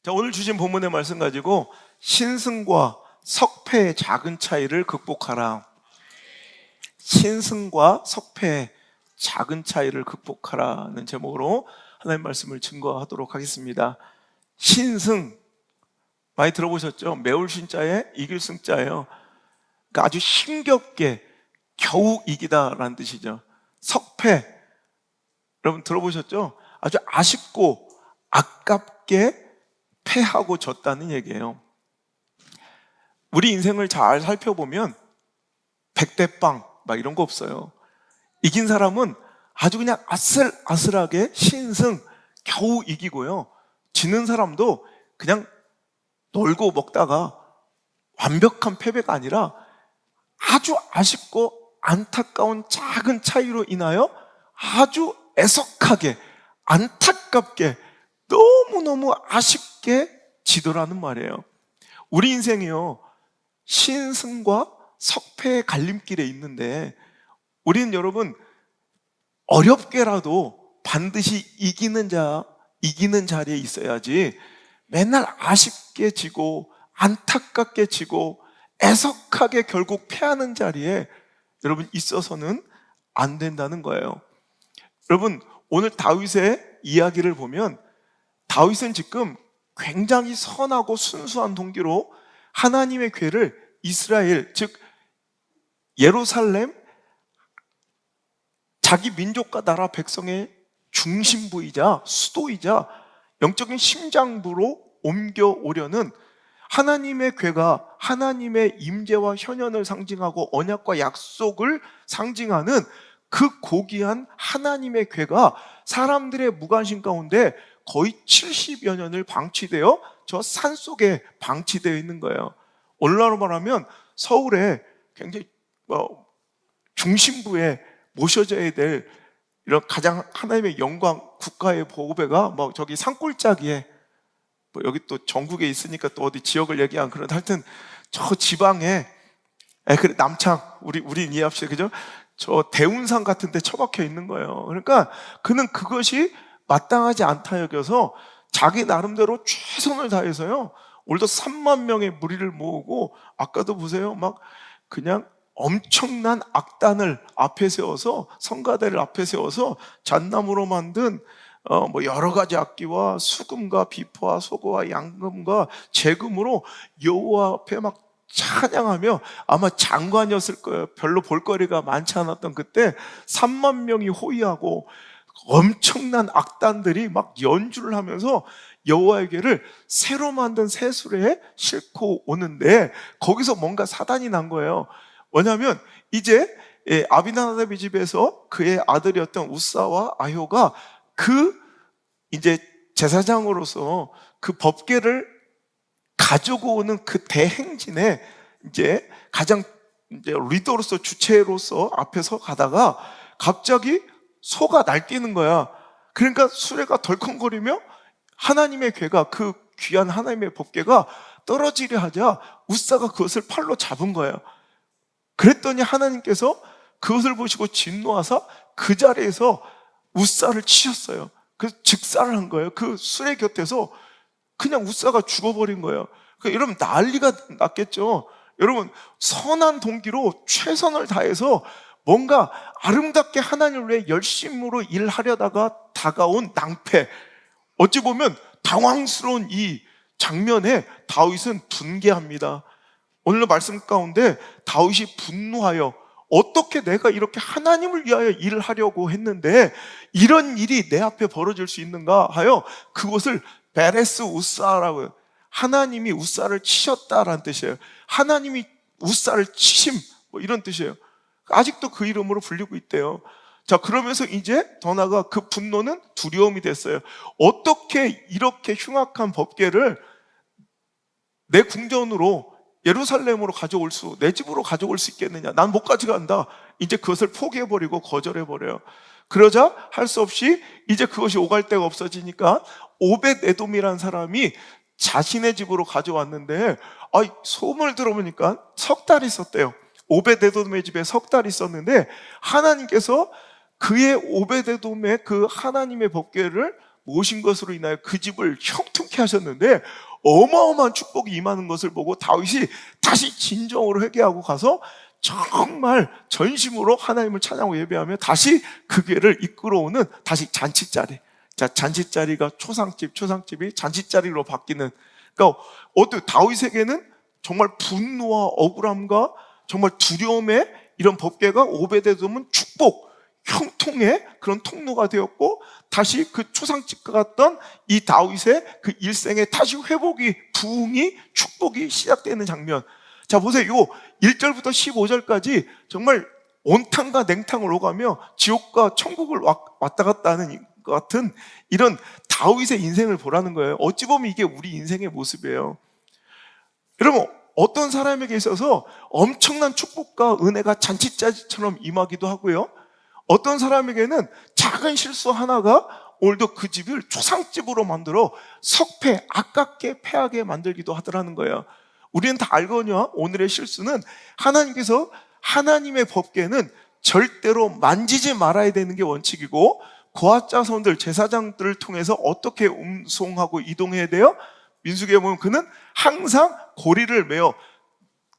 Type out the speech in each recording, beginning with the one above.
자, 오늘 주신 본문의 말씀 가지고 신승과 석패의 작은 차이를 극복하라. 신승과 석패의 작은 차이를 극복하라는 제목으로 하나님 말씀을 증거하도록 하겠습니다. 신승 많이 들어보셨죠? 매울 신자에 이길 승자예요. 그러니까 아주 힘겹게 겨우 이기다라는 뜻이죠. 석패 여러분 들어보셨죠? 아주 아쉽고 아깝게 패하고 졌다는 얘기예요. 우리 인생을 잘 살펴보면 백대빵 막 이런 거 없어요. 이긴 사람은 아주 그냥 아슬아슬하게 신승 겨우 이기고요. 지는 사람도 그냥 놀고 먹다가 완벽한 패배가 아니라 아주 아쉽고 안타까운 작은 차이로 인하여 아주 애석하게 안타깝게 너무너무 아쉽게 지더라는 말이에요. 우리 인생이요, 신승과 석패의 갈림길에 있는데 우리는 여러분 어렵게라도 반드시 이기는 자리에 있어야지 맨날 아쉽게 지고 안타깝게 지고 애석하게 결국 패하는 자리에 여러분 있어서는 안 된다는 거예요. 여러분 오늘 다윗의 이야기를 보면 다윗은 지금 굉장히 선하고 순수한 동기로 하나님의 궤를 이스라엘, 즉 예루살렘, 자기 민족과 나라 백성의 중심부이자 수도이자 영적인 심장부로 옮겨오려는 하나님의 궤가 하나님의 임재와 현현을 상징하고 언약과 약속을 상징하는 그 고귀한 하나님의 궤가 사람들의 무관심 가운데 거의 70여 년을 방치되어 저 산속에 방치되어 있는 거예요. 오늘날로 말하면 서울에 굉장히 중심부에 모셔져야 될 이런 가장 하나님의 영광 국가의 보배가 저기 산골짜기에 여기 또 전국에 있으니까 또 어디 지역을 얘기한 그런 하여튼 저 지방에 그래 남창 우리 이해합시다, 그죠? 저 대운산 같은 데 처박혀 있는 거예요. 그러니까 그는 그것이 마땅하지 않다 여겨서 자기 나름대로 최선을 다해서요 오늘도 3만 명의 무리를 모으고 아까도 보세요 막 그냥 엄청난 악단을 앞에 세워서 성가대를 앞에 세워서 잣나무로 만든 여러 가지 악기와 수금과 비포와 소고와 양금과 재금으로 여호와 앞에 막 찬양하며 아마 장관이었을 거예요. 별로 볼거리가 많지 않았던 그때 3만 명이 호위하고 엄청난 악단들이 막 연주를 하면서 여호와의 궤를 새로 만든 새 수레에 싣고 오는데 거기서 뭔가 사단이 난 거예요. 뭐냐면 이제 아비나답의 집에서 그의 아들이었던 우사와 아효가 그 이제 제사장으로서 그 법궤를 가지고 오는 그 대행진에 이제 가장 이제 리더로서 주체로서 앞에서 가다가 갑자기 소가 날뛰는 거야. 그러니까 수레가 덜컹거리며 하나님의 궤가 그 귀한 하나님의 법궤가 떨어지려 하자 우사가 그것을 팔로 잡은 거예요. 그랬더니 하나님께서 그것을 보시고 진노하사 그 자리에서 우사를 치셨어요. 그래서 즉사를 한 거예요. 그 수레 곁에서 그냥 우사가 죽어버린 거예요. 그러니까 여러분 난리가 났겠죠. 여러분 선한 동기로 최선을 다해서 뭔가 아름답게 하나님을 위해 열심으로 일하려다가 다가온 낭패, 어찌 보면 당황스러운 이 장면에 다윗은 분개합니다. 오늘 말씀 가운데 다윗이 분노하여 어떻게 내가 이렇게 하나님을 위하여 일을 하려고 했는데 이런 일이 내 앞에 벌어질 수 있는가 하여 그것을 베레스 우사라고 해요. 하나님이 우사를 치셨다라는 뜻이에요. 하나님이 우사를 치심 이런 뜻이에요. 아직도 그 이름으로 불리고 있대요. 자, 그러면서 이제 더 나아가 그 분노는 두려움이 됐어요. 어떻게 이렇게 흉악한 법궤를 내 궁전으로 예루살렘으로 내 집으로 가져올 수 있겠느냐? 난 못 가져간다. 이제 그것을 포기해버리고 거절해버려요. 그러자 할 수 없이 이제 그것이 오갈 데가 없어지니까 오벳 에돔이라는 사람이 자신의 집으로 가져왔는데 소문을 들어보니까 석 달이 있었대요. 오벳 에돔의 집에 석 달이 있었는데 하나님께서 그의 오벳 에돔의 그 하나님의 법궤를 모신 것으로 인하여 그 집을 형통케 어떻게 하셨는데 어마어마한 축복이 임하는 것을 보고 다윗이 다시 진정으로 회개하고 가서 정말 전심으로 하나님을 찬양하고 예배하며 다시 그 교회를 이끌어오는 다시 잔치자리. 자, 잔치자리가 초상집이 잔치자리로 바뀌는. 그러니까 다윗에게는 정말 분노와 억울함과 정말 두려움의 이런 법궤가 오베데돔은 축복, 형통의 그런 통로가 되었고, 다시 그 초상집과 같던 이 다윗의 그 일생의 다시 회복이, 부흥이, 축복이 시작되는 장면. 자, 보세요. 요 1절부터 15절까지 정말 온탕과 냉탕을 오가며 지옥과 천국을 왔다 갔다 하는 것 같은 이런 다윗의 인생을 보라는 거예요. 어찌 보면 이게 우리 인생의 모습이에요. 여러분, 어떤 사람에게 있어서 엄청난 축복과 은혜가 잔치자리처럼 임하기도 하고요. 어떤 사람에게는 작은 실수 하나가 오늘도 그 집을 초상집으로 만들어 석패, 아깝게 패하게 만들기도 하더라는 거예요. 우리는 다 알거든요. 오늘의 실수는 하나님께서 하나님의 법궤는 절대로 만지지 말아야 되는 게 원칙이고, 고아자손들, 제사장들을 통해서 어떻게 운송하고 이동해야 돼요? 민수기에 보면 그는 항상 고리를 메어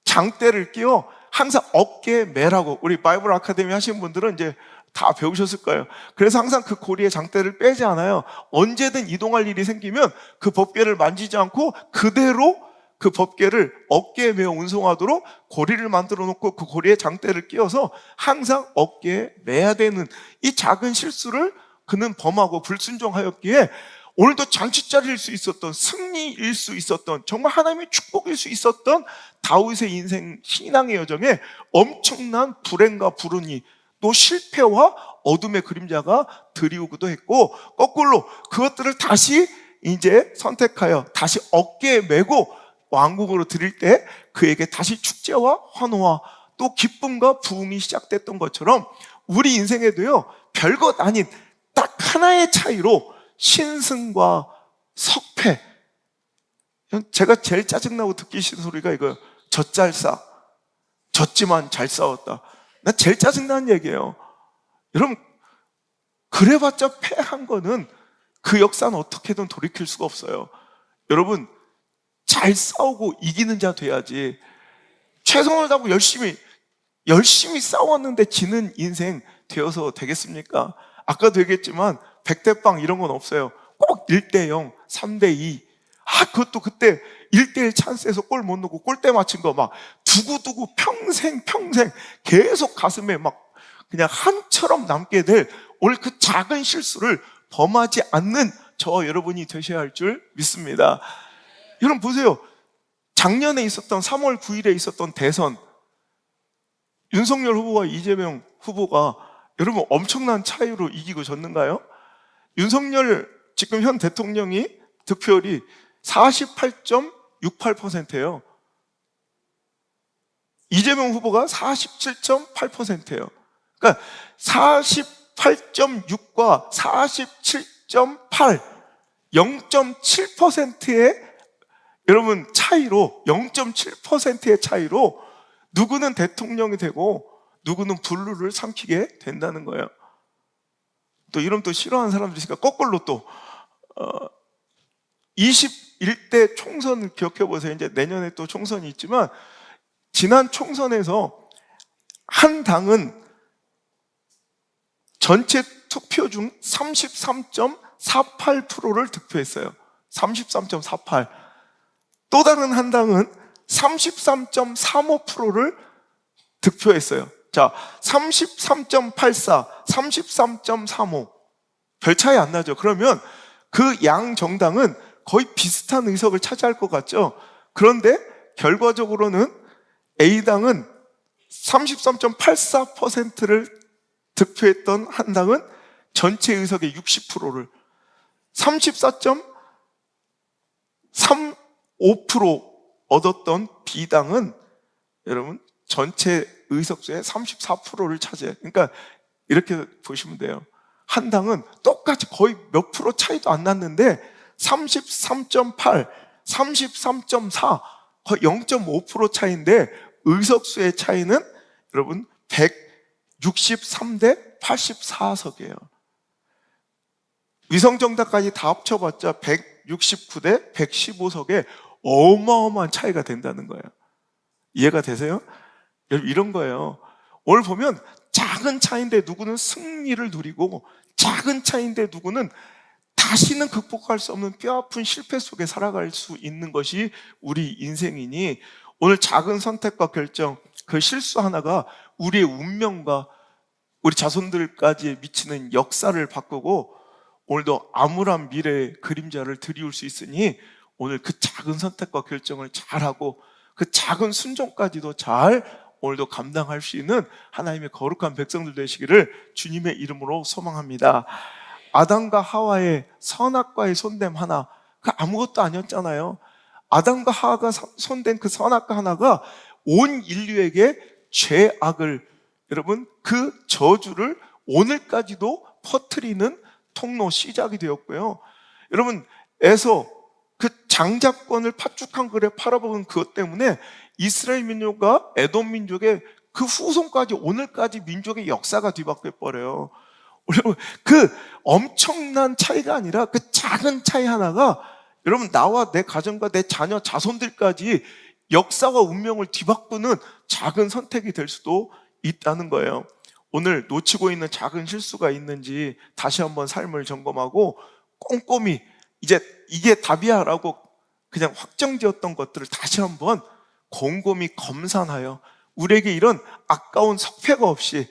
장대를 끼워 항상 어깨에 매라고. 우리 바이블 아카데미 하신 분들은 이제 다 배우셨을 거예요. 그래서 항상 그 고리에 장대를 빼지 않아요. 언제든 이동할 일이 생기면 그 법궤를 만지지 않고 그대로 그 법궤를 어깨에 메어 운송하도록 고리를 만들어 놓고 그 고리에 장대를 끼워서 항상 어깨에 매야 되는 이 작은 실수를 그는 범하고 불순종하였기에 오늘도 잔치자리일 수 있었던, 승리일 수 있었던, 정말 하나님의 축복일 수 있었던 다윗의 인생 신앙의 여정에 엄청난 불행과 불운이, 또 실패와 어둠의 그림자가 드리우기도 했고, 거꾸로 그것들을 다시 이제 선택하여 다시 어깨에 메고 왕국으로 드릴 때 그에게 다시 축제와 환호와 또 기쁨과 부흥이 시작됐던 것처럼 우리 인생에도요, 별것 아닌 딱 하나의 차이로 신승과 석패. 제가 제일 짜증나고 듣기 싫은 소리가 이거예요. 젖잘싸. 졌지만 잘 싸웠다. 난 제일 짜증나는 얘기예요. 여러분, 그래봤자 패한 거는 그 역사는 어떻게든 돌이킬 수가 없어요. 여러분, 잘 싸우고 이기는 자 돼야지. 최선을 다하고 열심히 싸웠는데 지는 인생 되어서 되겠습니까? 아까도 얘기했지만 100대 빵 이런 건 없어요. 꼭 1대0, 3대2. 그것도 그때 1대1 찬스에서 골 못 넣고 골대 맞힌 거 막 두고두고 평생 계속 가슴에 막 그냥 한처럼 남게 될 오늘 그 작은 실수를 범하지 않는 저와 여러분이 되셔야 할 줄 믿습니다. 여러분 보세요. 작년에 있었던 3월 9일에 있었던 대선, 윤석열 후보와 이재명 후보가 여러분 엄청난 차이로 이기고 졌는가요? 윤석열 지금 현 대통령이 득표율이 48.68%예요. 이재명 후보가 47.8%예요. 그러니까 48.6과 47.8, 0.7%의 여러분 차이로, 0.7%의 차이로 누구는 대통령이 되고 누구는 불루를 삼키게 된다는 거예요. 또 이런 또 싫어하는 사람들이 있으니까 거꾸로 또 21대 총선을 기억해 보세요. 이제 내년에 또 총선이 있지만 지난 총선에서 한 당은 전체 투표 중 33.48%를 득표했어요. 33.48. 또 다른 한 당은 33.35%를 득표했어요. 자, 33.84, 33.35. 별 차이 안 나죠. 그러면 그 양 정당은 거의 비슷한 의석을 차지할 것 같죠. 그런데 결과적으로는 A당은 33.84%를 득표했던 한 당은 전체 의석의 60%를, 34.35% 얻었던 B당은 여러분 전체 의석수의 34%를 차지해요. 그러니까 이렇게 보시면 돼요. 한 당은 똑같이 거의 몇 프로 차이도 안 났는데 33.8, 33.4, 거의 0.5% 차이인데 의석수의 차이는 여러분 163대 84석이에요. 위성정당까지 다 합쳐봤자 69대 115석의 어마어마한 차이가 된다는 거예요. 이해가 되세요? 여러분, 이런 거예요. 오늘 보면 작은 차이인데 누구는 승리를 누리고, 작은 차이인데 누구는 다시는 극복할 수 없는 뼈아픈 실패 속에 살아갈 수 있는 것이 우리 인생이니, 오늘 작은 선택과 결정, 그 실수 하나가 우리의 운명과 우리 자손들까지 미치는 역사를 바꾸고 오늘도 암울한 미래의 그림자를 드리울 수 있으니, 오늘 그 작은 선택과 결정을 잘하고 그 작은 순종까지도 잘 오늘도 감당할 수 있는 하나님의 거룩한 백성들 되시기를 주님의 이름으로 소망합니다. 아담과 하와의 선악과의 손댐 하나, 그 아무것도 아니었잖아요. 아담과 하와가 손댄 그 선악과 하나가 온 인류에게 죄악을, 여러분, 그 저주를 오늘까지도 퍼뜨리는 통로, 시작이 되었고요. 여러분, 에서 그 장자권을 팥죽한 그릇에 팔아먹은 그것 때문에 이스라엘 민족과 에돔 민족의 그 후손까지, 오늘까지 민족의 역사가 뒤바뀌어 버려요. 여러분, 그 엄청난 차이가 아니라 그 작은 차이 하나가 여러분, 나와 내 가정과 내 자녀, 자손들까지 역사와 운명을 뒤바꾸는 작은 선택이 될 수도 있다는 거예요. 오늘 놓치고 있는 작은 실수가 있는지 다시 한번 삶을 점검하고 꼼꼼히, 이제 이게 답이야 라고 그냥 확정지었던 것들을 다시 한번 곰곰이 검산하여 우리에게 이런 아까운 석패가 없이,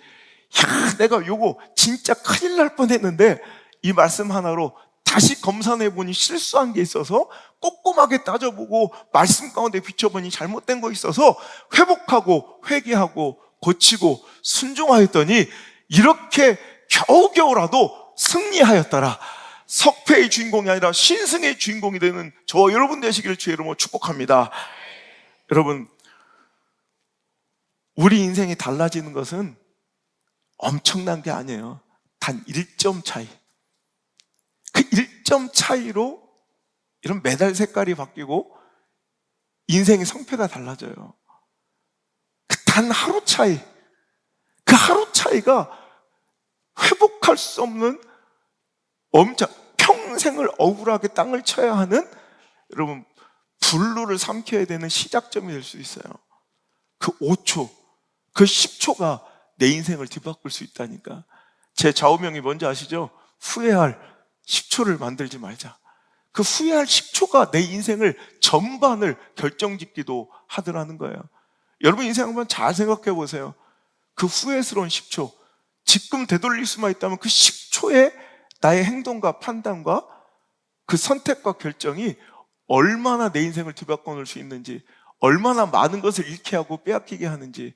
야, 내가 요거 진짜 큰일 날 뻔했는데 이 말씀 하나로 다시 검산해보니 실수한 게 있어서 꼼꼼하게 따져보고 말씀 가운데 비춰보니 잘못된 거 있어서 회복하고 회개하고 고치고 순종하였더니 이렇게 겨우겨우라도 승리하였더라. 석패의 주인공이 아니라 신승의 주인공이 되는 저와 여러분 되시기를 주의 이름으로 축복합니다. 여러분, 우리 인생이 달라지는 것은 엄청난 게 아니에요. 단 1점 차이. 그 1점 차이로 이런 메달 색깔이 바뀌고 인생의 성패가 달라져요. 그 단 하루 차이, 그 하루 차이가 회복할 수 없는 평생을 억울하게 땅을 쳐야 하는, 여러분, 불로를 삼켜야 되는 시작점이 될 수 있어요. 그 5초, 그 10초가 내 인생을 뒤바꿀 수 있다니까. 제 좌우명이 뭔지 아시죠? 후회할 10초를 만들지 말자. 그 후회할 10초가 내 인생을 전반을 결정짓기도 하더라는 거예요. 여러분 인생 한번 잘 생각해 보세요. 그 후회스러운 10초, 지금 되돌릴 수만 있다면 그 10초의 나의 행동과 판단과 그 선택과 결정이 얼마나 내 인생을 뒤바꿔 놓을 수 있는지, 얼마나 많은 것을 잃게 하고 빼앗기게 하는지.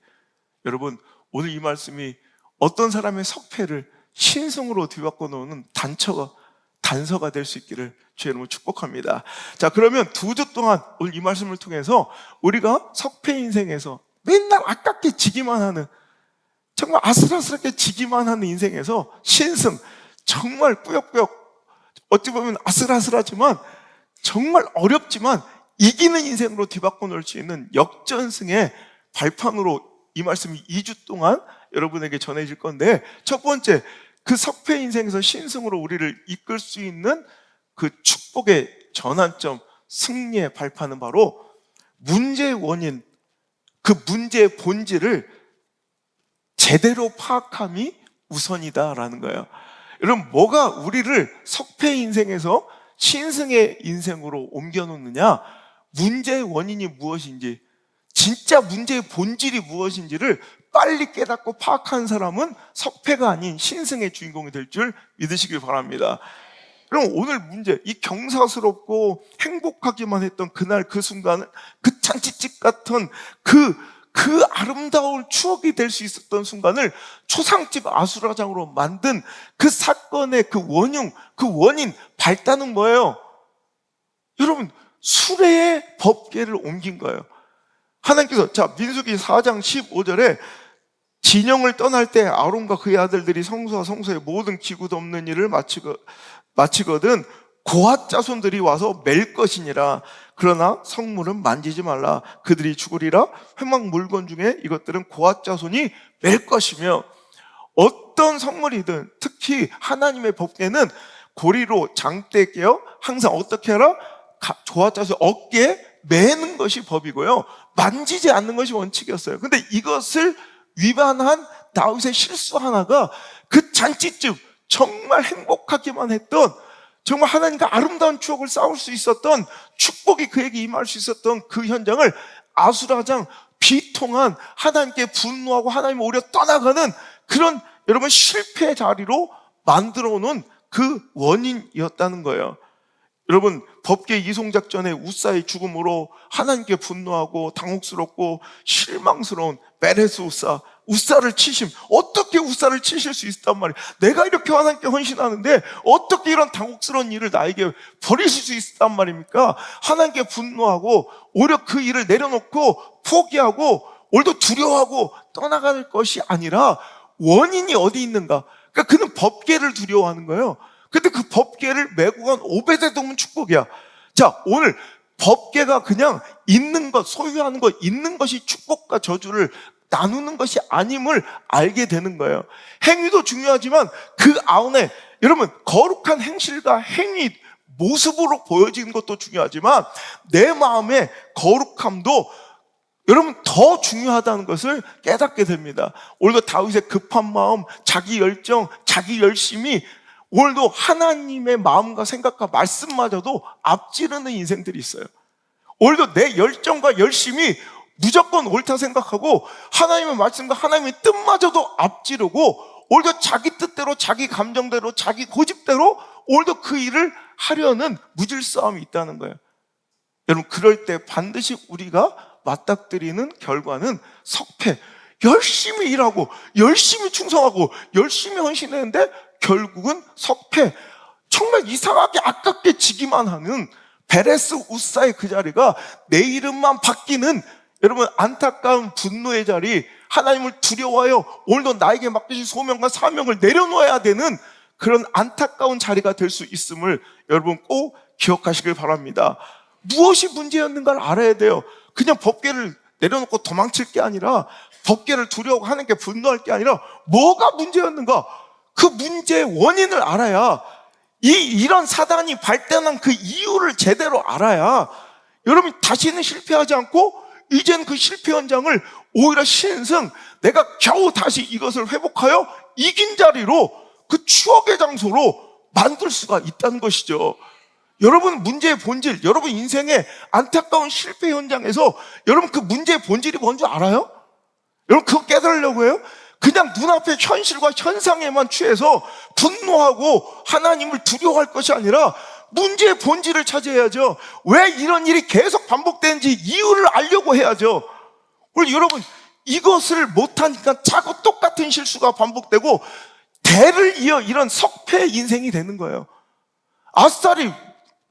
여러분, 오늘 이 말씀이 어떤 사람의 석패를 신성으로 뒤바꿔 놓는 단서가 될 수 있기를 주의 이름으로 축복합니다. 자, 그러면 2주 동안 오늘 이 말씀을 통해서 우리가 석패 인생에서 맨날 아깝게 지기만 하는, 정말 아슬아슬하게 지기만 하는 인생에서 신승, 정말 꾸역꾸역, 어찌 보면 아슬아슬하지만 정말 어렵지만 이기는 인생으로 뒤바꿔 놓을 수 있는 역전승의 발판으로 이 말씀이 2주 동안 여러분에게 전해질 건데, 첫 번째, 그 석패 인생에서 신승으로 우리를 이끌 수 있는 그 축복의 전환점, 승리의 발판은 바로 문제의 원인, 그 문제의 본질을 제대로 파악함이 우선이다라는 거예요. 여러분, 뭐가 우리를 석패 인생에서 신승의 인생으로 옮겨놓느냐? 문제의 원인이 무엇인지, 진짜 문제의 본질이 무엇인지를 빨리 깨닫고 파악한 사람은 석패가 아닌 신승의 주인공이 될 줄 믿으시길 바랍니다. 그럼 오늘 문제, 이 경사스럽고 행복하기만 했던 그날 그 순간은, 그 잔치집 같은 그 아름다운 추억이 될 수 있었던 순간을 초상집 아수라장으로 만든 그 사건의 그 원인, 발단은 뭐예요? 여러분, 수레의 법궤를 옮긴 거예요. 하나님께서, 자, 민수기 4장 15절에 진영을 떠날 때 아론과 그의 아들들이 성소와 성소의 모든 기구 없는 일을 마치거든 고핫 자손들이 와서 맬 것이니라. 그러나 성물은 만지지 말라. 그들이 죽으리라. 회막 물건 중에 이것들은 고핫 자손이 맬 것이며, 어떤 성물이든 특히 하나님의 법궤는 고리로 장대 깨어 항상 어떻게 하라? 조화짜서 어깨에 매는 것이 법이고요. 만지지 않는 것이 원칙이었어요. 근데 이것을 위반한 다윗의 실수 하나가 그 잔치집 정말 행복하기만 했던, 정말 하나님과 아름다운 추억을 쌓을 수 있었던, 축복이 그에게 임할 수 있었던 그 현장을 아수라장, 비통한, 하나님께 분노하고 하나님을 오히려 떠나가는 그런 여러분 실패의 자리로 만들어 놓은 그 원인이었다는 거예요. 여러분, 법계 이송작전의 우사의 죽음으로 하나님께 분노하고 당혹스럽고 실망스러운 베레스 우사를 치심. 어떻게 우사를 치실 수 있단 말이에요? 내가 이렇게 하나님께 헌신하는데 어떻게 이런 당혹스러운 일을 나에게 버리실 수 있단 말입니까? 하나님께 분노하고 오히려 그 일을 내려놓고 포기하고 오히려 두려워하고 떠나갈 것이 아니라 원인이 어디 있는가? 그러니까 그는 법계를 두려워하는 거예요. 근데 그 법계를 메고 간 오베데돔은 축복이야. 자, 오늘 법계가 그냥 있는 것, 소유하는 것, 있는 것이 축복과 저주를 나누는 것이 아님을 알게 되는 거예요. 행위도 중요하지만 그 안에 여러분 거룩한 행실과 행위, 모습으로 보여지는 것도 중요하지만 내 마음의 거룩함도 여러분 더 중요하다는 것을 깨닫게 됩니다. 오늘도 다윗의 급한 마음, 자기 열정, 자기 열심이 오늘도 하나님의 마음과 생각과 말씀마저도 앞지르는 인생들이 있어요. 오늘도 내 열정과 열심이 무조건 옳다 생각하고 하나님의 말씀과 하나님의 뜻마저도 앞지르고 오늘도 자기 뜻대로, 자기 감정대로, 자기 고집대로 오늘도 그 일을 하려는 무질서함이 있다는 거예요. 여러분, 그럴 때 반드시 우리가 맞닥뜨리는 결과는 석패. 열심히 일하고 열심히 충성하고 열심히 헌신했는데 결국은 석패. 정말 이상하게 아깝게 지기만 하는 베레스 우사의 그 자리가 내 이름만 바뀌는 여러분 안타까운 분노의 자리, 하나님을 두려워하여 오늘도 나에게 맡기신 소명과 사명을 내려놓아야 되는 그런 안타까운 자리가 될 수 있음을 여러분 꼭 기억하시길 바랍니다. 무엇이 문제였는가를 알아야 돼요. 그냥 법궤를 내려놓고 도망칠 게 아니라, 법궤를 두려워하고 하나님께 분노할 게 아니라 뭐가 문제였는가, 그 문제의 원인을 알아야, 이런 사단이 발단한 그 이유를 제대로 알아야 여러분 다시는 실패하지 않고 이젠 그 실패 현장을 오히려 신승, 내가 겨우 다시 이것을 회복하여 이긴 자리로, 그 추억의 장소로 만들 수가 있다는 것이죠. 여러분 문제의 본질, 여러분 인생의 안타까운 실패 현장에서 여러분 그 문제의 본질이 뭔지 알아요? 여러분 그거 깨달으려고 해요? 그냥 눈앞의 현실과 현상에만 취해서 분노하고 하나님을 두려워할 것이 아니라 문제의 본질을 찾아야죠. 왜 이런 일이 계속 반복되는지 이유를 알려고 해야죠. 그리고 여러분 이것을 못하니까 자꾸 똑같은 실수가 반복되고 대를 이어 이런 석패 인생이 되는 거예요. 아싸리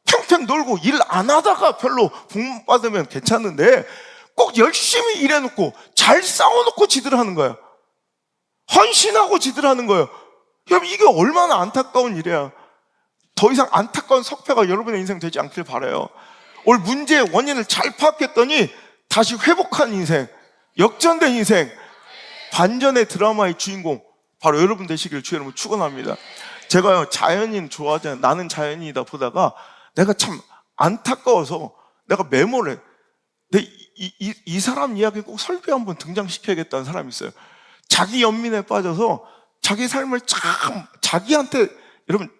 팽팽 놀고 일 안 하다가 별로 복 못 받으면 괜찮은데 꼭 열심히 일해놓고 잘 싸워놓고 지들 하는 거예요. 헌신하고 지들 하는 거예요. 여러분 이게 얼마나 안타까운 일이야. 더 이상 안타까운 석패가 여러분의 인생 되지 않길 바라요. 오늘 문제의 원인을 잘 파악했더니 다시 회복한 인생, 역전된 인생, 반전의 드라마의 주인공 바로 여러분 되시길 주의 이름으로 축원합니다. 제가요 자연인 좋아하잖아요. 나는 자연인이다 보다가 내가 참 안타까워서 내가 메모를 해. 근데 이 사람 이야기 꼭 설교에 한번 등장시켜야겠다는 사람이 있어요. 자기 연민에 빠져서 자기 삶을 참 자기한테, 여러분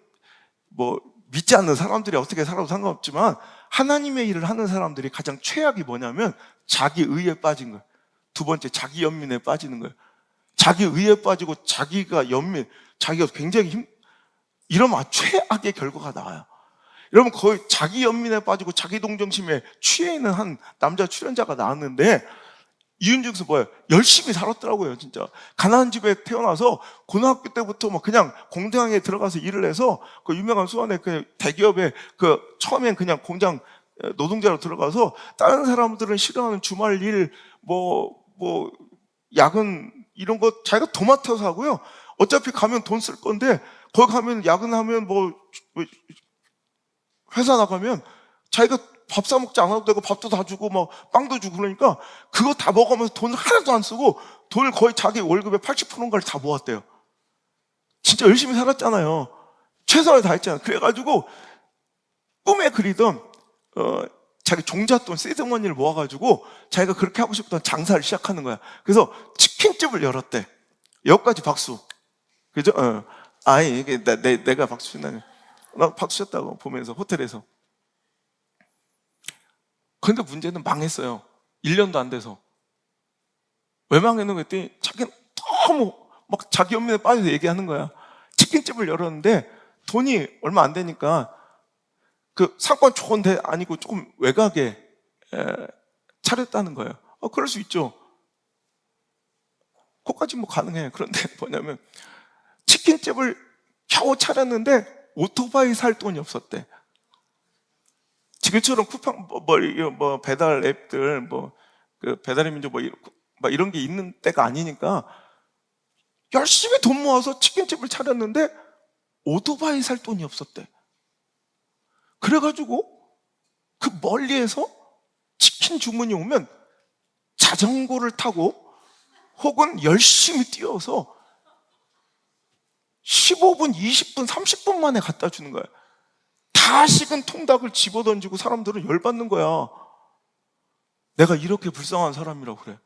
뭐 믿지 않는 사람들이 어떻게 살아도 상관없지만 하나님의 일을 하는 사람들이 가장 최악이 뭐냐면 자기 의에 빠진 거예요. 두 번째, 자기 연민에 빠지는 거예요. 자기 의에 빠지고 자기가 연민, 자기가 굉장히 이러면 최악의 결과가 나와요. 여러분 거의 자기 연민에 빠지고 자기 동정심에 취해 있는 한 남자 출연자가 나왔는데 이윤중에서 뭐예요? 열심히 살았더라고요. 진짜 가난한 집에 태어나서 고등학교 때부터 막 그냥 공장에 들어가서 일을 해서 그 유명한 수원의 그 대기업에 그 처음엔 그냥 공장 노동자로 들어가서 다른 사람들은 싫어하는 주말 일, 뭐 야근 이런 거 자기가 도맡아서 하고요. 어차피 가면 돈 쓸 건데 거기 가면 야근하면 뭐 회사 나가면 자기가 밥 사 먹지 않아도 되고 밥도 다 주고 뭐 빵도 주고 그러니까 그거 다 먹으면서 돈을 하나도 안 쓰고 돈을 거의 자기 월급의 80%인가를 다 모았대요. 진짜 열심히 살았잖아요. 최선을 다했잖아. 그래가지고 꿈에 그리던 자기 종잣돈 세드머니를 모아가지고 자기가 그렇게 하고 싶던 장사를 시작하는 거야. 그래서 치킨집을 열었대. 여기까지 박수. 그죠? 아니, 이게 내가 박수 친다니. 나 박수 쳤다고 보면서 호텔에서. 그런데 문제는 망했어요. 1년도 안 돼서. 왜 망했는 거 했더니 자기는 너무 막 자기 연민에 빠져서 얘기하는 거야. 치킨집을 열었는데 돈이 얼마 안 되니까 그 상권 좋은 데 아니고 조금 외곽에 차렸다는 거예요. 그럴 수 있죠. 그거까지 뭐 가능해. 그런데 뭐냐면 치킨집을 겨우 차렸는데 오토바이 살 돈이 없었대. 지금처럼 쿠팡 뭐 배달 앱들 그 배달의 민족 이런 게 있는 때가 아니니까 열심히 돈 모아서 치킨집을 차렸는데 오토바이 살 돈이 없었대. 그래가지고 그 멀리에서 치킨 주문이 오면 자전거를 타고 혹은 열심히 뛰어서 15분, 20분, 30분 만에 갖다 주는 거야. 다 식은 통닭을 집어던지고 사람들은 열받는 거야. 내가 이렇게 불쌍한 사람이라고 그래.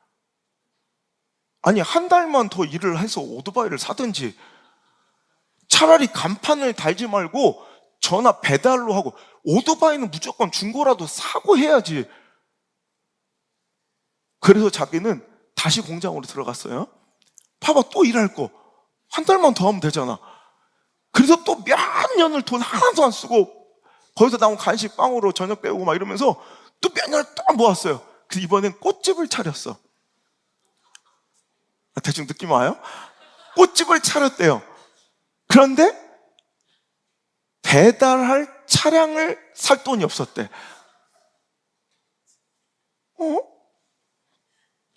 아니, 한 달만 더 일을 해서 오토바이를 사든지 차라리 간판을 달지 말고 전화 배달로 하고, 오토바이는 무조건 중고라도 사고 해야지. 그래서 자기는 다시 공장으로 들어갔어요. 봐봐, 또 일할 거 한 달만 더 하면 되잖아. 그래서 또 몇 년을 돈 하나도 안 쓰고 거기서 나온 간식 빵으로 저녁 때우고 막 이러면서 또 몇 년을 또 모았어요. 그래서 이번엔 꽃집을 차렸어. 대충 느낌 와요? 꽃집을 차렸대요. 그런데 배달할 차량을 살 돈이 없었대.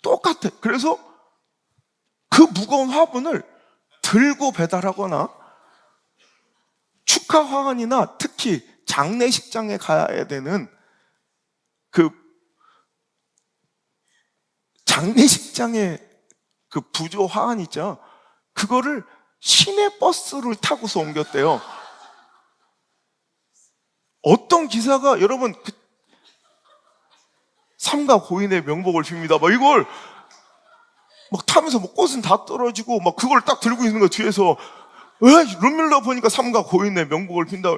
똑같아. 그래서 그 무거운 화분을 들고 배달하거나 축하 화환이나 특히 장례식장에 가야 되는 그 장례식장에 그 부조 화환 있죠. 그거를 시내 버스를 타고서 옮겼대요. 어떤 기사가 여러분 삼가 고인의 명복을 빕니다. 이걸 막 타면서 꽃은 다 떨어지고 막 그걸 딱 들고 있는 거 뒤에서 룸밀러 보니까 삼가 고인의 명복을 빈다.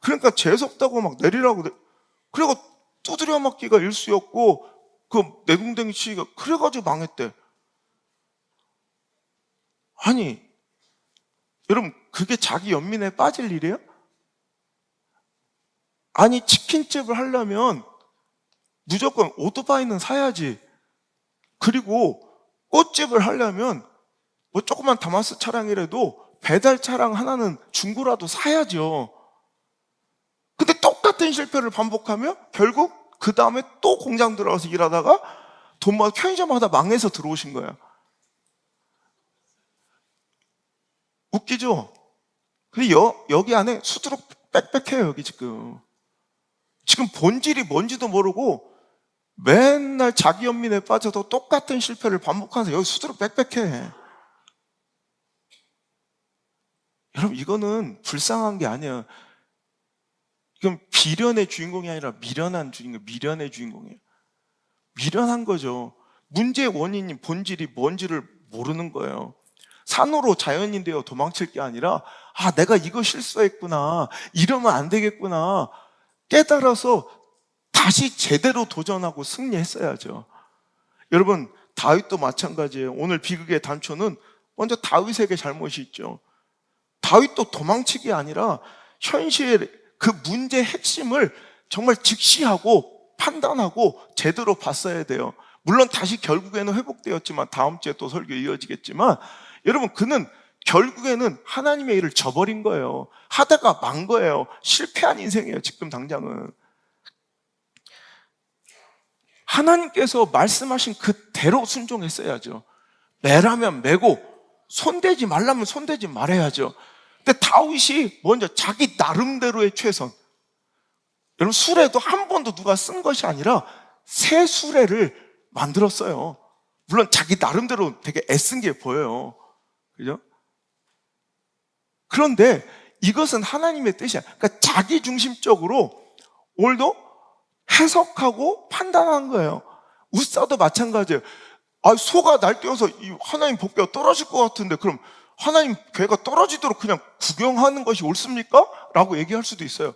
그러니까 재수없다고 막 내리라고. 그리고 두드려 맞기가 일쑤였고 그 내동댕이 치기가 그래가지고 망했대. 아니 여러분, 그게 자기 연민에 빠질 일이에요? 아니, 치킨집을 하려면 무조건 오토바이는 사야지. 그리고 꽃집을 하려면 뭐 조그만 다마스 차량이라도 배달 차량 하나는 중고라도 사야죠. 근데 똑같은 실패를 반복하며 결국 그 다음에 또 공장 들어가서 일하다가 돈 모아 편의점마다 망해서 들어오신 거예요. 웃기죠? 근데 여기 안에 수두룩 빽빽해요. 여기 지금 본질이 뭔지도 모르고 맨날 자기 연민에 빠져서 똑같은 실패를 반복하면서 여기 수두룩 빽빽해. 여러분, 이거는 불쌍한 게 아니에요. 이건 비련의 주인공이 아니라 미련한 주인공, 미련의 주인공이에요. 미련한 거죠. 문제의 원인이 본질이 뭔지를 모르는 거예요. 산으로 자연인 되어 도망칠 게 아니라 내가 이거 실수했구나, 이러면 안 되겠구나 깨달아서 다시 제대로 도전하고 승리했어야죠. 여러분, 다윗도 마찬가지예요. 오늘 비극의 단초는 먼저 다윗에게 잘못이 있죠. 다윗도 도망치기 아니라 현실 그 문제의 핵심을 정말 직시하고 판단하고 제대로 봤어야 돼요. 물론 다시 결국에는 회복되었지만 다음 주에 또 설교 이어지겠지만 여러분, 그는 결국에는 하나님의 일을 저버린 거예요. 하다가 망 거예요. 실패한 인생이에요. 지금 당장은 하나님께서 말씀하신 그대로 순종했어야죠. 매라면 매고 손대지 말라면 손대지 말아야죠. 근데 다윗이 먼저 자기 나름대로의 최선. 여러분, 수레도 한 번도 누가 쓴 것이 아니라 새 수레를 만들었어요. 물론 자기 나름대로 되게 애쓴 게 보여요. 그죠? 그런데 이것은 하나님의 뜻이야. 그러니까 자기 중심적으로 오늘도 해석하고 판단한 거예요. 우사도 마찬가지예요. 소가 날뛰어서 이 하나님 법궤가 떨어질 것 같은데 그럼 하나님 궤가 떨어지도록 그냥 구경하는 것이 옳습니까? 라고 얘기할 수도 있어요.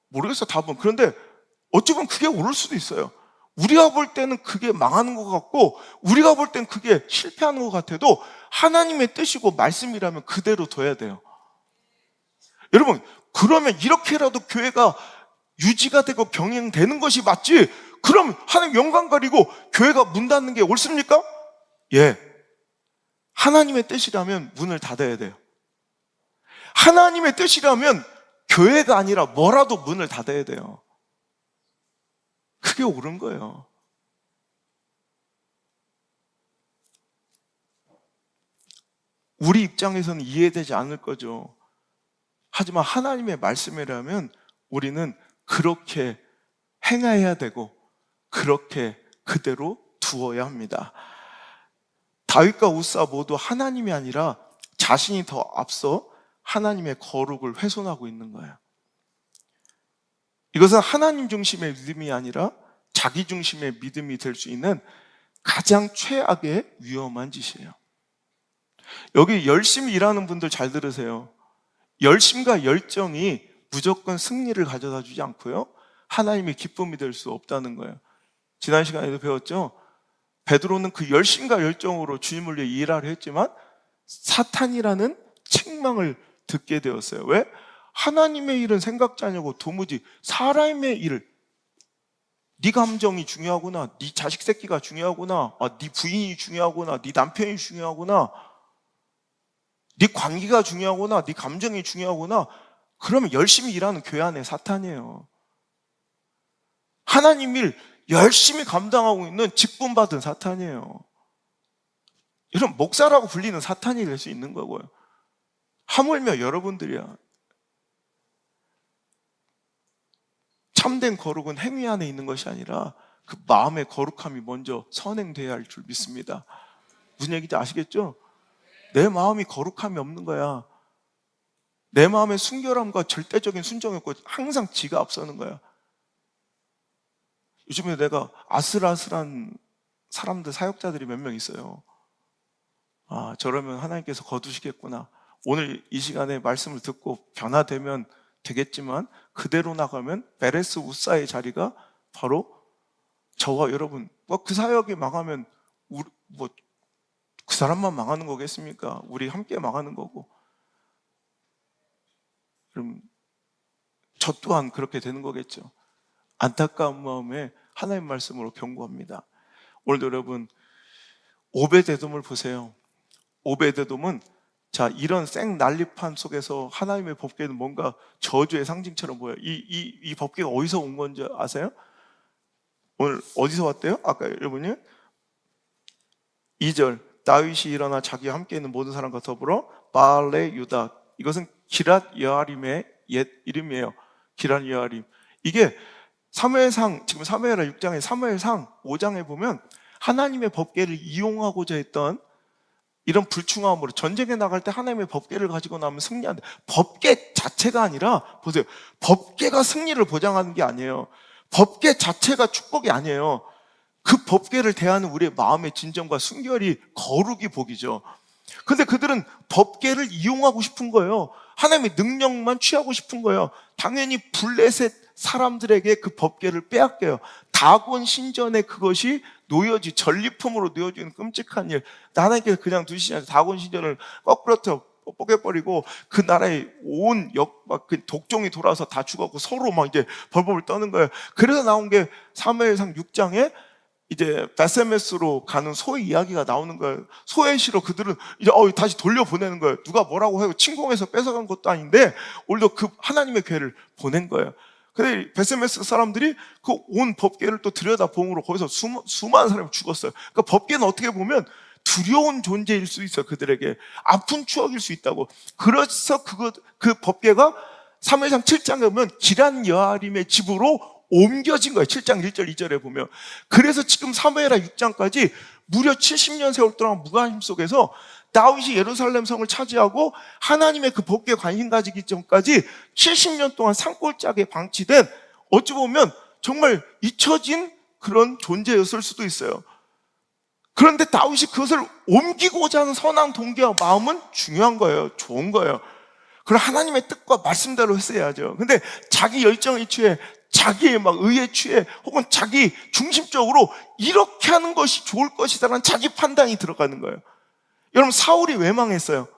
모르겠어, 답은. 그런데 어찌 보면 그게 옳을 수도 있어요. 우리가 볼 때는 그게 망하는 것 같고 우리가 볼 때는 그게 실패하는 것 같아도 하나님의 뜻이고 말씀이라면 그대로 둬야 돼요. 여러분, 그러면 이렇게라도 교회가 유지가 되고 병행되는 것이 맞지, 그럼 하나님 영광 가리고 교회가 문 닫는 게 옳습니까? 예. 하나님의 뜻이라면 문을 닫아야 돼요. 하나님의 뜻이라면 교회가 아니라 뭐라도 문을 닫아야 돼요. 그게 옳은 거예요. 우리 입장에서는 이해되지 않을 거죠. 하지만 하나님의 말씀이라면 우리는 그렇게 행해야 되고 그렇게 그대로 두어야 합니다. 다윗과 우사 모두 하나님이 아니라 자신이 더 앞서 하나님의 거룩을 훼손하고 있는 거예요. 이것은 하나님 중심의 믿음이 아니라 자기 중심의 믿음이 될 수 있는 가장 최악의 위험한 짓이에요. 여기 열심히 일하는 분들 잘 들으세요. 열심과 열정이 무조건 승리를 가져다 주지 않고요, 하나님의 기쁨이 될 수 없다는 거예요. 지난 시간에도 배웠죠? 베드로는 그 열심과 열정으로 주님을 위해 일하려 했지만 사탄이라는 책망을 듣게 되었어요. 왜? 하나님의 일은 생각지 않냐고, 도무지 사람의 일을, 네 감정이 중요하구나, 네 자식 새끼가 중요하구나, 네 부인이 중요하구나, 네 남편이 중요하구나, 네 관계가 중요하구나, 네 감정이 중요하구나. 그러면 열심히 일하는 교회 안에 사탄이에요. 하나님 일 열심히 감당하고 있는 직분받은 사탄이에요. 이런 목사라고 불리는 사탄이 될 수 있는 거고요. 하물며 여러분들이야. 참된 거룩은 행위 안에 있는 것이 아니라 그 마음의 거룩함이 먼저 선행돼야 할 줄 믿습니다. 무슨 얘기인지 아시겠죠? 내 마음이 거룩함이 없는 거야. 내 마음의 순결함과 절대적인 순종이 없고 항상 지가 앞서는 거야. 요즘에 내가 아슬아슬한 사람들, 사역자들이 몇 명 있어요. 저러면 하나님께서 거두시겠구나. 오늘 이 시간에 말씀을 듣고 변화되면 되겠지만 그대로 나가면 베레스 우사의 자리가 바로 저와 여러분, 그 사역이 망하면 그 사람만 망하는 거겠습니까? 우리 함께 망하는 거고. 그럼 저 또한 그렇게 되는 거겠죠. 안타까운 마음에 하나님 말씀으로 경고합니다. 오늘도 여러분, 오베데돔을 보세요. 오베데돔은 이런 생 난립한 속에서 하나님의 법궤는 뭔가 저주의 상징처럼 보여요. 이 법궤가 어디서 온 건지 아세요? 오늘 어디서 왔대요? 아까 여러분이 2절, 다윗이 일어나 자기와 함께 있는 모든 사람과 더불어 바알레 유다, 이것은 기랏 여아림의 옛 이름이에요. 기랏 여아림. 이게 사무엘상, 지금 사무엘하 6장에 사무엘상 5장에 보면 하나님의 법궤를 이용하고자 했던 이런 불충함으로 전쟁에 나갈 때 하나님의 법궤를 가지고 나면 승리한다. 법궤 자체가 아니라, 보세요, 법궤가 승리를 보장하는 게 아니에요. 법궤 자체가 축복이 아니에요. 그 법궤를 대하는 우리의 마음의 진정과 순결이, 거룩이 복이죠. 근데 그들은 법궤를 이용하고 싶은 거예요. 하나님의 능력만 취하고 싶은 거예요. 당연히 블레셋 사람들에게 그 법궤를 빼앗겨요. 다곤 신전에 그것이 놓여지, 전리품으로 놓여지는 끔찍한 일. 하나님께서 그냥 두시지 않아요. 다곤 신전을 거꾸로 뽀개버리고 그 나라에 온 그 독종이 돌아서 다 죽었고 서로 막 이제 벌벌 떠는 거예요. 그래서 나온 게 사무엘상 6장에 이제 베세메스로 가는 소의 이야기가 나오는 거예요. 소의 시로 그들은 이제 다시 돌려보내는 거예요. 누가 뭐라고 해도 침공해서 뺏어간 것도 아닌데 오히려 그 하나님의 궤를 보낸 거예요. 근데 베세메스 사람들이 그 온 법궤를 또 들여다봄으로 거기서 수많은 사람이 죽었어요. 그러니까 법궤는 어떻게 보면 두려운 존재일 수 있어요. 그들에게 아픈 추억일 수 있다고. 그래서 그 법궤가 사무엘상 7장에 보면 기란 여아림의 집으로 옮겨진 거예요. 7장 1절 2절에 보면. 그래서 지금 사무엘하 6장까지 무려 70년 세월 동안 무관심 속에서 다윗이 예루살렘 성을 차지하고 하나님의 그 법궤에 관심 가지기 전까지 70년 동안 산골짜기에 방치된, 어찌 보면 정말 잊혀진 그런 존재였을 수도 있어요. 그런데 다윗이 그것을 옮기고자 하는 선한 동기와 마음은 중요한 거예요. 좋은 거예요. 그럼 하나님의 뜻과 말씀대로 했어야죠. 근데 자기 열정에 취해, 자기의 막 의에 취해, 혹은 자기 중심적으로 이렇게 하는 것이 좋을 것이다라는 자기 판단이 들어가는 거예요. 여러분, 사울이 왜 망했어요?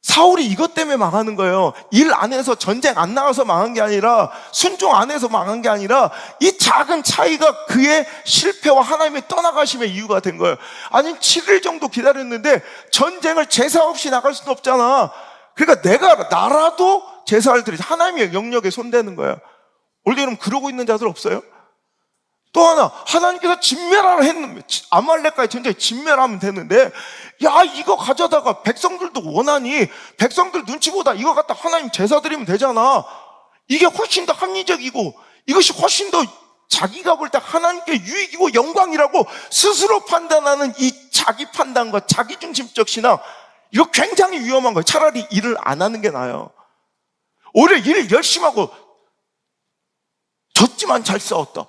사울이 이것 때문에 망하는 거예요. 일 안 해서, 전쟁 안 나가서 망한 게 아니라, 순종 안 해서 망한 게 아니라, 이 작은 차이가 그의 실패와 하나님의 떠나가심의 이유가 된 거예요. 아니, 7일 정도 기다렸는데 전쟁을 제사 없이 나갈 수는 없잖아. 그러니까 나라도 제사를 드리지, 하나님의 영역에 손대는 거예요. 오늘 여러분, 그러고 있는 자들 없어요? 또 하나, 하나님께서 진멸하라 했는데, 아말렉과의 전쟁에 진멸하면 되는데, 야, 이거 가져다가 백성들도 원하니, 백성들 눈치보다 이거 갖다 하나님 제사 드리면 되잖아. 이게 훨씬 더 합리적이고, 이것이 훨씬 더 자기가 볼 때 하나님께 유익이고 영광이라고 스스로 판단하는 이 자기 판단과 자기중심적 신앙, 이거 굉장히 위험한 거예요. 차라리 일을 안 하는 게 나아요. 오히려 일 열심히 하고, 졌지만 잘 싸웠다,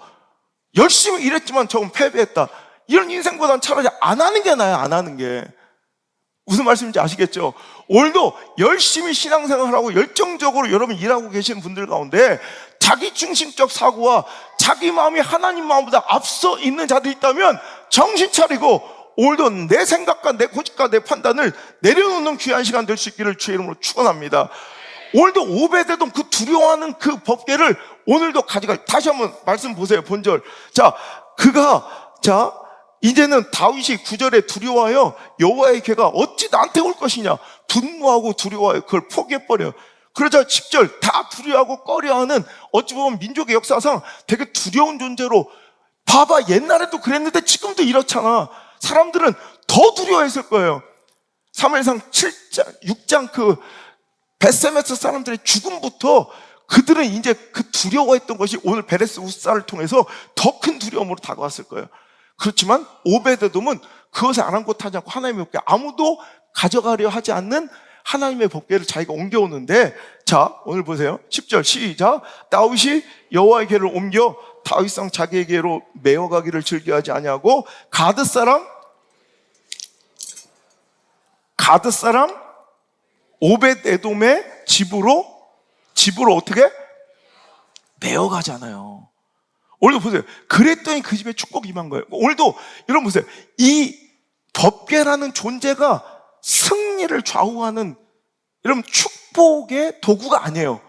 열심히 일했지만 조금 패배했다, 이런 인생보다는 차라리 안 하는 게 나아요. 안 하는 게. 무슨 말씀인지 아시겠죠? 오늘도 열심히 신앙생활을 하고 열정적으로 여러분 일하고 계시는 분들 가운데 자기중심적 사고와 자기 마음이 하나님 마음보다 앞서 있는 자들이 있다면 정신 차리고 오늘도 내 생각과 내 고집과 내 판단을 내려놓는 귀한 시간 될 수 있기를 주의 이름으로 축원합니다. 오늘도 오베데돔, 그 두려워하는 그 법궤를 오늘도 가져가. 다시 한번 말씀 보세요. 본절. 이제는 다윗이 9절에 두려워하여 여호와의 궤가 어찌 나한테 올 것이냐, 분노하고 두려워하여 그걸 포기해버려요. 그러자 10절, 다 두려워하고 꺼려하는, 어찌 보면 민족의 역사상 되게 두려운 존재로, 봐봐, 옛날에도 그랬는데 지금도 이렇잖아. 사람들은 더 두려워했을 거예요. 사무엘상 7장, 6장 그 벳세메스 사람들의 죽음부터 그들은 이제 그 두려워했던 것이 오늘 베레스 우사를 통해서 더 큰 두려움으로 다가왔을 거예요. 그렇지만 오베데돔은 그것을 아랑곳하지 않고 하나님의 법궤, 아무도 가져가려 하지 않는 하나님의 법궤를 자기가 옮겨오는데, 자, 오늘 보세요. 10절 시작. 다윗이 여호와의 궤를 옮겨 다윗상 자기에게로 메어가기를 즐겨하지 아니하고 가드 사람 오벳에돔의 집으로 어떻게? 메어가잖아요. 오늘도 보세요. 그랬더니 그 집에 축복이 임한 거예요. 오늘도 여러분 보세요. 이 법궤라는 존재가 승리를 좌우하는, 여러분, 축복의 도구가 아니에요.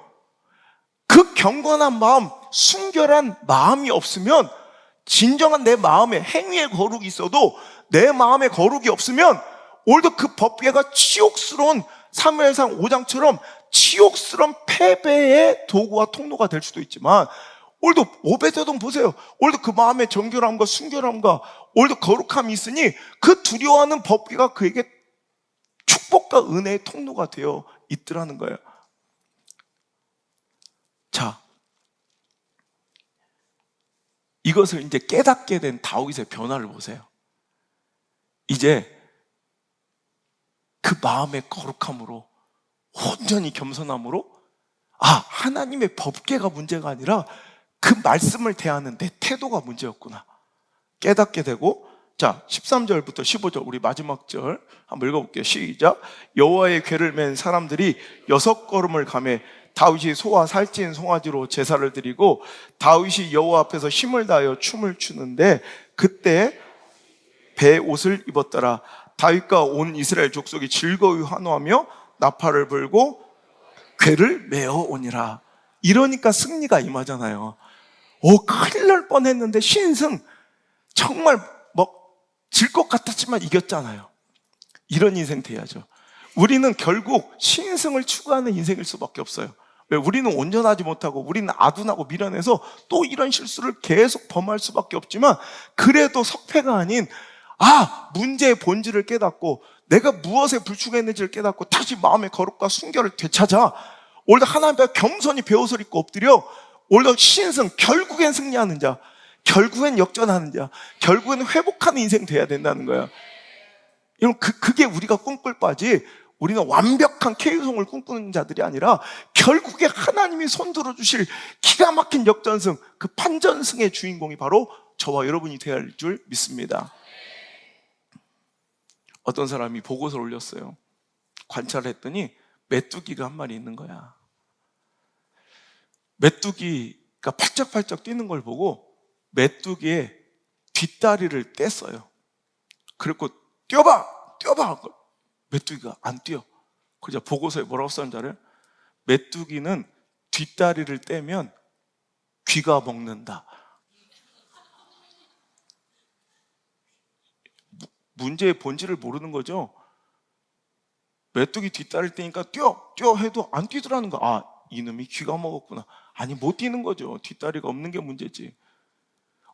그 경건한 마음, 순결한 마음이 없으면, 진정한 내 마음에 행위의 거룩이 있어도 내 마음에 거룩이 없으면 오늘도 그 법궤가 치욕스러운, 사무엘상 5장처럼 치욕스러운 패배의 도구와 통로가 될 수도 있지만, 오늘도 오베데돔 보세요. 오늘도 그 마음의 정결함과 순결함과 오늘도 거룩함이 있으니 그 두려워하는 법궤가 그에게 축복과 은혜의 통로가 되어 있더라는 거예요. 자, 이것을 이제 깨닫게 된 다윗의 변화를 보세요. 이제 그 마음의 거룩함으로, 온전히 겸손함으로, 하나님의 법궤가 문제가 아니라 그 말씀을 대하는 내 태도가 문제였구나 깨닫게 되고, 자, 13절부터 15절 우리 마지막 절 한번 읽어볼게요. 시작. 여호와의 궤를 맨 사람들이 6걸음을 가매 다윗이 소와 살찐 송아지로 제사를 드리고 다윗이 여호와 앞에서 힘을 다하여 춤을 추는데 그때 배 옷을 입었더라. 다윗과 온 이스라엘 족속이 즐거이 환호하며 나팔을 불고 궤를 메어 오니라. 이러니까 승리가 임하잖아요. 큰일 날 뻔했는데 신승, 정말 질 것 같았지만 이겼잖아요. 이런 인생 돼야죠. 우리는 결국 신승을 추구하는 인생일 수밖에 없어요. 왜? 우리는 온전하지 못하고 우리는 아둔하고 미련해서 또 이런 실수를 계속 범할 수밖에 없지만, 그래도 석패가 아닌 문제의 본질을 깨닫고 내가 무엇에 불충했는지를 깨닫고 다시 마음의 거룩과 순결을 되찾아 오늘도 하나님 앞에 겸손히 베옷을 입고 엎드려 오늘도 신승, 결국엔 승리하는 자, 결국엔 역전하는 자, 결국엔 회복하는 인생 돼야 된다는 거예요. 여러분, 그게 우리가 꿈꿀 바지, 우리는 완벽한 케이송을 꿈꾸는 자들이 아니라 결국에 하나님이 손들어 주실 기가 막힌 역전승, 그 판전승의 주인공이 바로 저와 여러분이 되어야 할 줄 믿습니다. 어떤 사람이 보고서를 올렸어요. 관찰을 했더니 메뚜기가 한 마리 있는 거야. 메뚜기가 팔짝팔짝 뛰는 걸 보고 메뚜기의 뒷다리를 뗐어요. 그리고 뛰어봐! 메뚜기가 안 뛰어. 그저 보고서에 뭐라고 썼는지 알아요? 메뚜기는 뒷다리를 떼면 귀가 먹는다. 문제의 본질을 모르는 거죠. 메뚜기 뒷다리를 떼니까 뛰어 해도 안 뛰더라는 거야. 아, 이놈이 귀가 먹었구나. 아니, 못 뛰는 거죠. 뒷다리가 없는 게 문제지.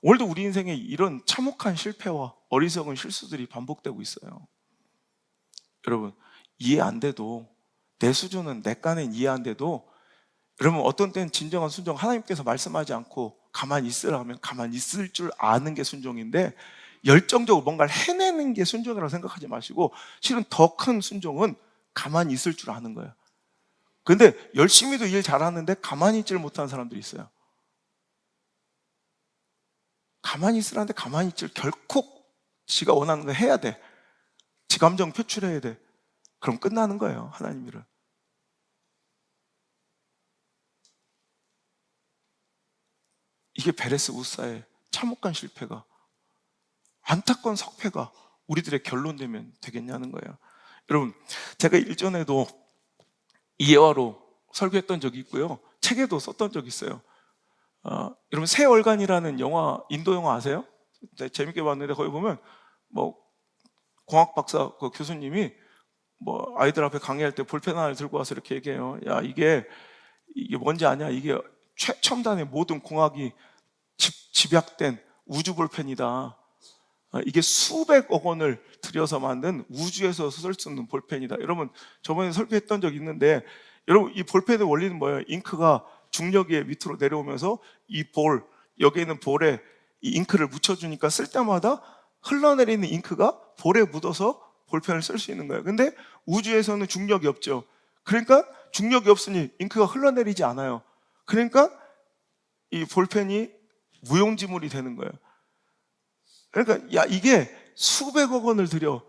오늘도 우리 인생에 이런 참혹한 실패와 어리석은 실수들이 반복되고 있어요. 여러분, 이해 안 돼도, 내 수준은 내 깐엔 이해 안 돼도, 여러분, 어떤 때는 진정한 순종, 하나님께서 말씀하지 않고 가만히 있으라 하면 가만히 있을 줄 아는 게 순종인데, 열정적으로 뭔가를 해내는 게 순종이라고 생각하지 마시고, 실은 더 큰 순종은 가만히 있을 줄 아는 거예요. 근데 열심히도 일 잘하는데 가만히 있지를 못하는 사람들이 있어요. 가만히 있으라는데 가만히 있지를, 결코 지가 원하는 거 해야 돼. 지 감정 표출해야 돼. 그럼 끝나는 거예요, 하나님 일은. 이게 베레스 우사의 참혹한 실패가, 안타까운 석패가 우리들의 결론되면 되겠냐는 거예요. 여러분, 제가 일전에도 이해화로 설교했던 적이 있고요, 책에도 썼던 적이 있어요. 여러분, 새 얼간이라는 영화, 인도 영화 아세요? 네, 재밌게 봤는데 거기 보면 뭐 공학 박사 그 교수님이 뭐 아이들 앞에 강의할 때 볼펜 하나를 들고 와서 이렇게 얘기해요. 야, 이게 뭔지 아냐? 이게 최첨단의 모든 공학이 집약된 우주 볼펜이다. 이게 수백억 원을 들여서 만든 우주에서 쓸 수 있는 볼펜이다. 여러분, 저번에 설교했던 적 있는데, 여러분, 이 볼펜의 원리는 뭐예요? 잉크가 중력에 밑으로 내려오면서 이 여기에 있는 볼에 이 잉크를 묻혀주니까 쓸 때마다 흘러내리는 잉크가 볼에 묻어서 볼펜을 쓸 수 있는 거예요. 근데 우주에서는 중력이 없죠. 그러니까 중력이 없으니 잉크가 흘러내리지 않아요. 그러니까 이 볼펜이 무용지물이 되는 거예요. 그러니까 야, 이게 수백억 원을 들여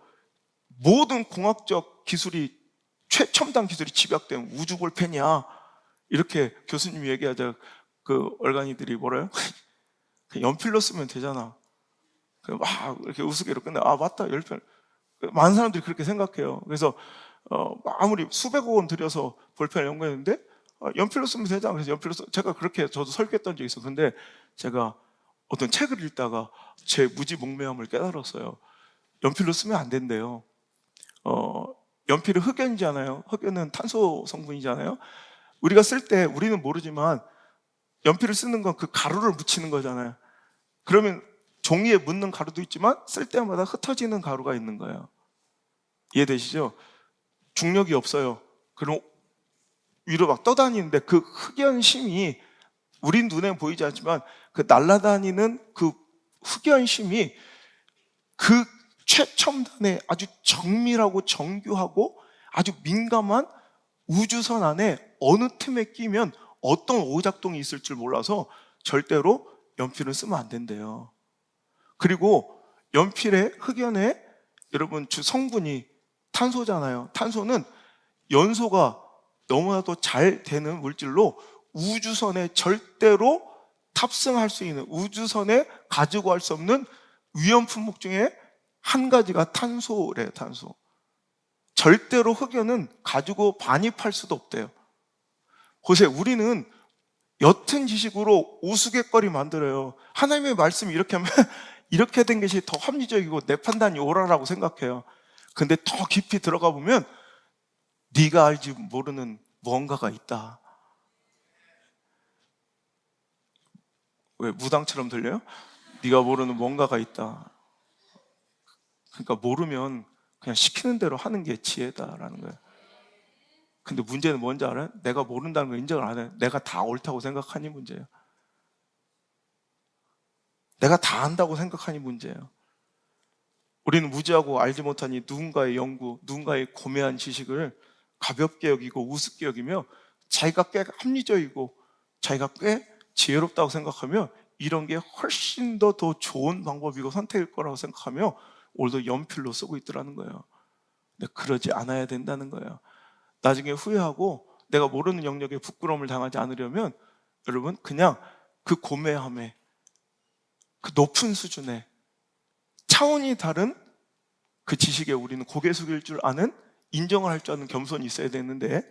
모든 공학적 기술이, 최첨단 기술이 집약된 우주 볼펜이야. 이렇게 교수님이 얘기하자 그 얼간이들이 뭐래요? 그냥 연필로 쓰면 되잖아. 막 이렇게 우스개로 끝내. 아, 맞다, 연필. 많은 사람들이 그렇게 생각해요. 그래서 아무리 수백억 원 들여서 볼펜을 연구했는데 연필로 쓰면 되잖아. 그래서 연필로 제가 그렇게 저도 설계했던 적이 있어. 근데 제가 어떤 책을 읽다가 제 무지몽매함을 깨달았어요. 연필로 쓰면 안 된대요. 연필은 흑연이잖아요. 흑연은 탄소 성분이잖아요. 우리가 쓸 때 우리는 모르지만 연필을 쓰는 건 그 가루를 묻히는 거잖아요. 그러면 종이에 묻는 가루도 있지만 쓸 때마다 흩어지는 가루가 있는 거예요. 이해되시죠? 중력이 없어요. 그럼 위로 막 떠다니는데 그 흑연심이 우리 눈에 보이지 않지만 그 날아다니는 그 흑연심이 그 최첨단의 아주 정밀하고 정교하고 아주 민감한 우주선 안에 어느 틈에 끼면 어떤 오작동이 있을 줄 몰라서 절대로 연필을 쓰면 안 된대요. 그리고 연필의 흑연에 여러분 주 성분이 탄소잖아요. 탄소는 연소가 너무나도 잘 되는 물질로 우주선에 절대로 탑승할 수 있는, 우주선에 가지고 갈 수 없는 위험 품목 중에 한 가지가 탄소래요. 탄소. 절대로 흑연은 가지고 반입할 수도 없대요. 보세요, 우리는 옅은 지식으로 우스갯거리 만들어요. 하나님의 말씀이 이렇게 하면 이렇게 된 것이 더 합리적이고 내 판단이 옳아라고 생각해요. 근데 더 깊이 들어가 보면 네가 알지 모르는 무언가가 있다. 왜 무당처럼 들려요? 네가 모르는 뭔가가 있다. 그러니까 모르면 그냥 시키는 대로 하는 게 지혜다라는 거예요. 근데 문제는 뭔지 알아요? 내가 모른다는 걸 인정을 안 해요. 내가 다 옳다고 생각하니 문제예요. 내가 다 안다고 생각하니 문제예요. 우리는 무지하고 알지 못하니 누군가의 연구, 누군가의 고매한 지식을 가볍게 여기고 우습게 여기며 자기가 꽤 합리적이고 자기가 꽤 지혜롭다고 생각하며 이런 게 훨씬 더 좋은 방법이고 선택일 거라고 생각하며 오늘도 연필로 쓰고 있더라는 거예요. 근데 그러지 않아야 된다는 거예요. 나중에 후회하고 내가 모르는 영역에 부끄러움을 당하지 않으려면 여러분 그냥 그 고매함에 그 높은 수준의 차원이 다른 그 지식에 우리는 고개 숙일 줄 아는, 인정을 할 줄 아는 겸손이 있어야 되는데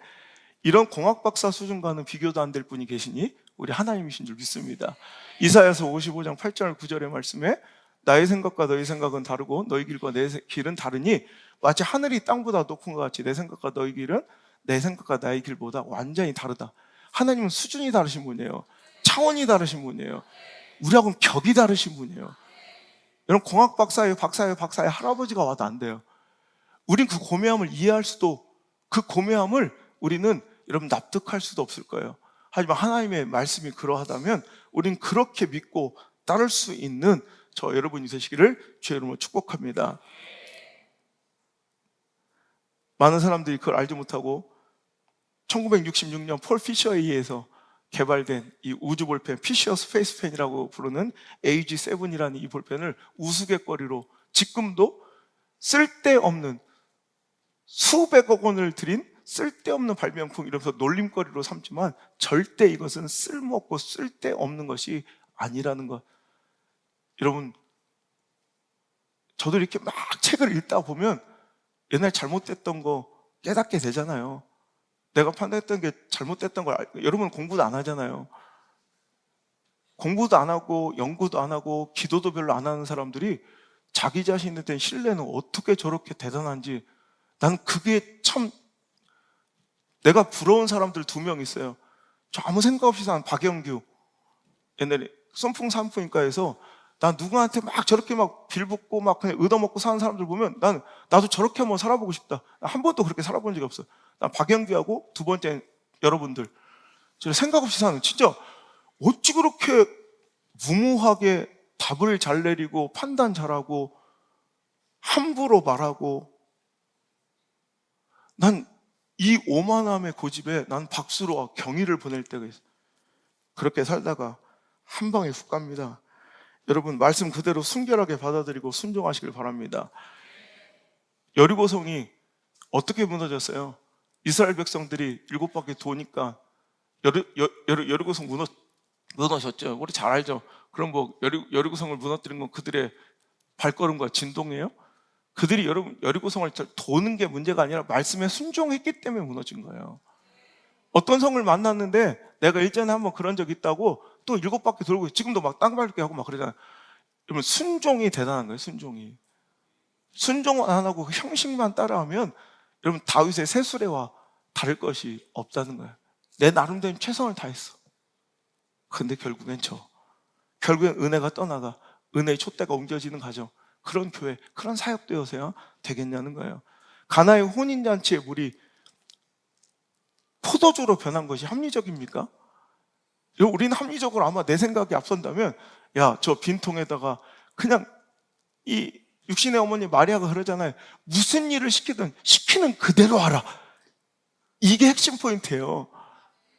이런 공학 박사 수준과는 비교도 안 될 분이 계시니 우리 하나님이신 줄 믿습니다. 이사야서 55장 8절 9절의 말씀에 나의 생각과 너희 생각은 다르고 너희 길과 내 길은 다르니 마치 하늘이 땅보다 높은 것 같이 내 생각과 너희 길은 내 생각과 나의 길보다 완전히 다르다. 하나님은 수준이 다르신 분이에요. 차원이 다르신 분이에요. 우리하고는 격이 다르신 분이에요. 여러분 공학 박사의 할아버지가 와도 안 돼요. 우린 그 고매함을 이해할 수도, 그 고매함을 우리는 여러분 납득할 수도 없을 거예요. 하지만 하나님의 말씀이 그러하다면 우린 그렇게 믿고 따를 수 있는 저 여러분이 되시기를 주의 이름으로 축복합니다. 많은 사람들이 그걸 알지 못하고 1966년 폴 피셔에 의해서 개발된 이 우주 볼펜, 피셔 스페이스 펜이라고 부르는 AG7이라는 이 볼펜을 우스갯거리로 지금도 쓸데없는 수백억 원을 들인 쓸데없는 발명품 이러면서 놀림거리로 삼지만 절대 이것은 쓸모없고 쓸데없는 것이 아니라는 것. 여러분, 저도 이렇게 막 책을 읽다 보면 옛날 잘못됐던 거 깨닫게 되잖아요. 내가 판단했던 게 잘못됐던 걸 여러분 공부도 안 하잖아요. 공부도 안 하고 연구도 안 하고 기도도 별로 안 하는 사람들이 자기 자신에 대한 신뢰는 어떻게 저렇게 대단한지 난 그게 참 내가 부러운 사람들 2명 있어요. 저 아무 생각 없이 산 박영규. 옛날에 선풍 산부인과에서 난 누구한테 막 저렇게 막 빌붙고 막 그냥 얻어먹고 사는 사람들 보면 나도 저렇게 한번 살아보고 싶다. 한 번도 그렇게 살아본 적이 없어. 난 박영규하고 2번째 여러분들. 저 생각 없이 사는, 진짜 어찌 그렇게 무모하게 답을 잘 내리고 판단 잘하고 함부로 말하고, 난 이 오만함의 고집에 난 박수로 경의를 보낼 때가 있어요. 그렇게 살다가 한 방에 훅 갑니다. 여러분 말씀 그대로 순결하게 받아들이고 순종하시길 바랍니다. 여리고성이 어떻게 무너졌어요? 이스라엘 백성들이 7바퀴 도니까 여리고성 무너졌죠. 우리 잘 알죠. 그럼 뭐 여리고성을 무너뜨린 건 그들의 발걸음과 진동이에요? 그들이 여리고성을 도는 게 문제가 아니라 말씀에 순종했기 때문에 무너진 거예요. 어떤 성을 만났는데 내가 일전에 한번 그런 적이 있다고 또 7바퀴 돌고 지금도 막 땅 밟게 하고 막 그러잖아요. 여러분 순종이 대단한 거예요. 순종이. 순종 안 하고 형식만 따라하면 여러분 다윗의 새수레와 다를 것이 없다는 거예요. 내 나름대로 최선을 다했어. 근데 결국엔 결국엔 은혜가 떠나가 은혜의 촛대가 옮겨지는 과정. 그런 교회, 그런 사역 되어서야 되겠냐는 거예요. 가나의 혼인잔치의 물이 포도주로 변한 것이 합리적입니까? 우리는 합리적으로 아마 내 생각이 앞선다면 야, 저 빈통에다가 그냥 이 육신의 어머니 마리아가 그러잖아요. 무슨 일을 시키든 시키는 그대로 하라. 이게 핵심 포인트예요.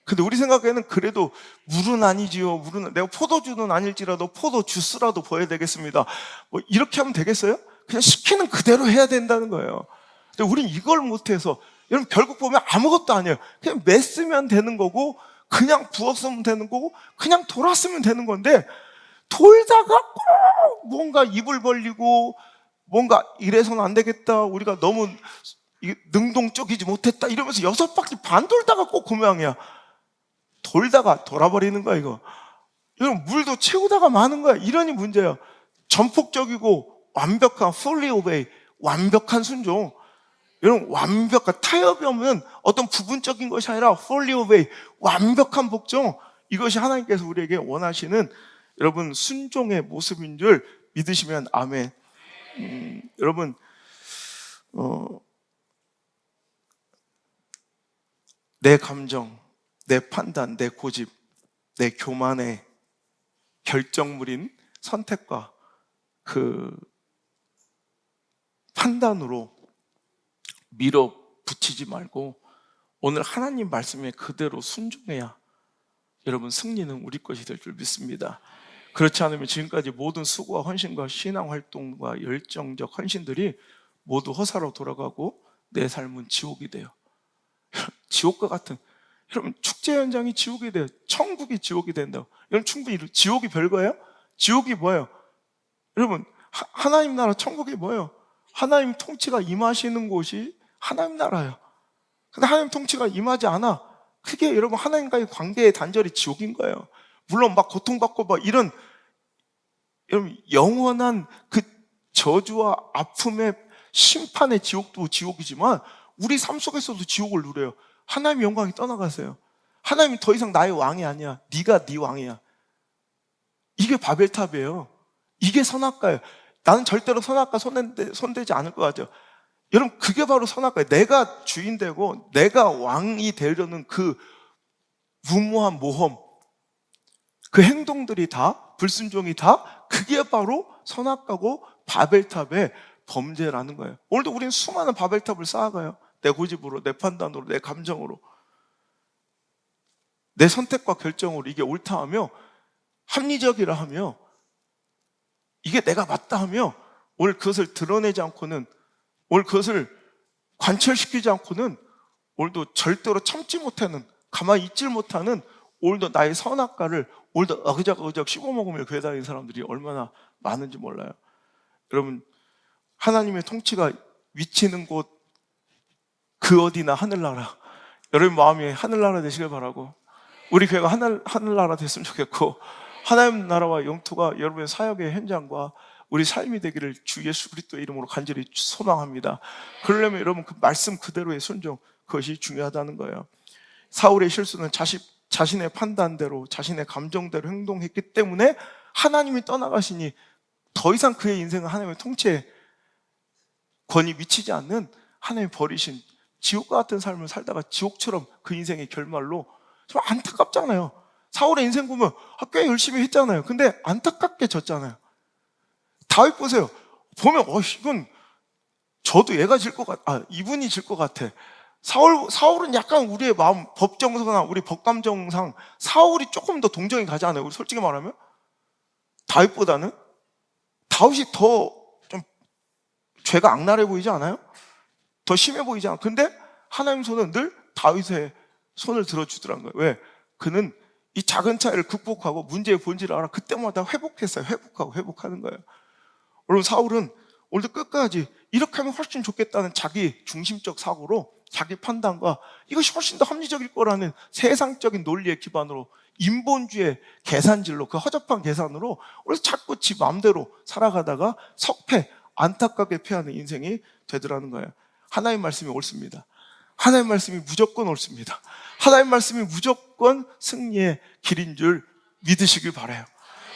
근데 우리 생각에는 그래도 물은 아니지요. 내가 포도주는 아닐지라도 포도 주스라도 부어야 되겠습니다. 뭐 이렇게 하면 되겠어요? 그냥 시키는 그대로 해야 된다는 거예요. 근데 우린 이걸 못해서 여러분 결국 보면 아무것도 아니에요. 그냥 맸으면 되는 거고 그냥 부었으면 되는 거고 그냥 돌았으면 되는 건데 돌다가 꼭 뭔가 입을 벌리고 뭔가 이래서는 안 되겠다. 우리가 너무 능동적이지 못했다. 이러면서 6바퀴 반 돌다가 꼭 고명이야. 돌다가 돌아버리는 거야, 이거. 여러분, 물도 채우다가 마는 거야. 이러니 문제야. 전폭적이고 완벽한 fully obey, 완벽한 순종. 여러분, 완벽한 타협이 없는 어떤 부분적인 것이 아니라 fully obey, 완벽한 복종. 이것이 하나님께서 우리에게 원하시는 여러분 순종의 모습인 줄 믿으시면 아멘. 여러분, 내 감정, 내 판단, 내 고집, 내 교만의 결정물인 선택과 그 판단으로 밀어붙이지 말고 오늘 하나님 말씀에 그대로 순종해야 여러분 승리는 우리 것이 될 줄 믿습니다. 그렇지 않으면 지금까지 모든 수고와 헌신과 신앙활동과 열정적 헌신들이 모두 허사로 돌아가고 내 삶은 지옥이 돼요. 지옥과 같은, 여러분 축제 현장이 지옥이 돼요. 천국이 지옥이 된다고. 여러분 충분히 지옥이 별거예요? 지옥이 뭐예요? 여러분 하나님 나라 천국이 뭐예요? 하나님 통치가 임하시는 곳이 하나님 나라예요. 근데 하나님 통치가 임하지 않아. 그게 여러분 하나님과의 관계의 단절이 지옥인 거예요. 물론 막 고통받고 막 이런 여러분 영원한 그 저주와 아픔의 심판의 지옥도 지옥이지만 우리 삶 속에서도 지옥을 누려요. 하나님의 영광이 떠나가세요. 하나님이 더 이상 나의 왕이 아니야. 네가 네 왕이야. 이게 바벨탑이에요. 이게 선악과예요. 나는 절대로 선악과 손대지 않을 것 같아요. 여러분 그게 바로 선악과예요. 내가 주인 되고 내가 왕이 되려는 그 무모한 모험, 그 행동들이 다, 불순종이 다 그게 바로 선악과고 바벨탑의 범죄라는 거예요. 오늘도 우리는 수많은 바벨탑을 쌓아가요. 내 고집으로, 내 판단으로, 내 감정으로, 내 선택과 결정으로 이게 옳다 하며, 합리적이라 하며, 이게 내가 맞다 하며, 오늘 그것을 드러내지 않고는, 오늘 그것을 관철시키지 않고는 오늘도 절대로 참지 못하는, 가만히 있질 못하는 오늘도 나의 선악과를 오늘도 어그적어그적 씹어먹으며 교회 다니는 사람들이 얼마나 많은지 몰라요. 여러분 하나님의 통치가 위치는 곳 그 어디나 하늘나라, 여러분 마음이 하늘나라 되시길 바라고, 우리 교회가 하늘나라 됐으면 좋겠고, 하나님 나라와 영토가 여러분의 사역의 현장과 우리 삶이 되기를 주 예수 그리스도의 이름으로 간절히 소망합니다. 그러려면 여러분 그 말씀 그대로의 순종, 그것이 중요하다는 거예요. 사울의 실수는 자신의 판단대로, 자신의 감정대로 행동했기 때문에 하나님이 떠나가시니 더 이상 그의 인생은 하나님의 통치에 권위 미치지 않는 하나님이 버리신 지옥과 같은 삶을 살다가 지옥처럼 그 인생의 결말로, 좀 안타깝잖아요. 사울의 인생 보면 꽤 열심히 했잖아요. 근데 안타깝게 졌잖아요. 다윗 보세요. 보면 이건 저도 얘가 질 것 같아. 이분이 질 것 같아. 사울은 약간 우리의 마음, 법정서나 우리 법감정상 사울이 조금 더 동정이 가지 않아요? 우리 솔직히 말하면 다윗보다는 다윗이 더 좀 죄가 악랄해 보이지 않아요? 더 심해 보이지 않아요? 근데 하나님 손은 늘 다윗의 손을 들어주더란 거예요. 왜? 그는 이 작은 차이를 극복하고 문제의 본질을 알아 그때마다 회복했어요. 회복하는 거예요. 여러분 사울은 오늘도 끝까지 이렇게 하면 훨씬 좋겠다는 자기 중심적 사고로, 자기 판단과 이것이 훨씬 더 합리적일 거라는 세상적인 논리의 기반으로, 인본주의 계산질로, 그 허접한 계산으로 오늘 자꾸 지 마음대로 살아가다가 석패, 안타깝게 패하는 인생이 되더라는 거예요. 하나님 말씀이 옳습니다. 하나님 말씀이 무조건 옳습니다. 하나님 말씀이 무조건 승리의 길인 줄 믿으시길 바라요.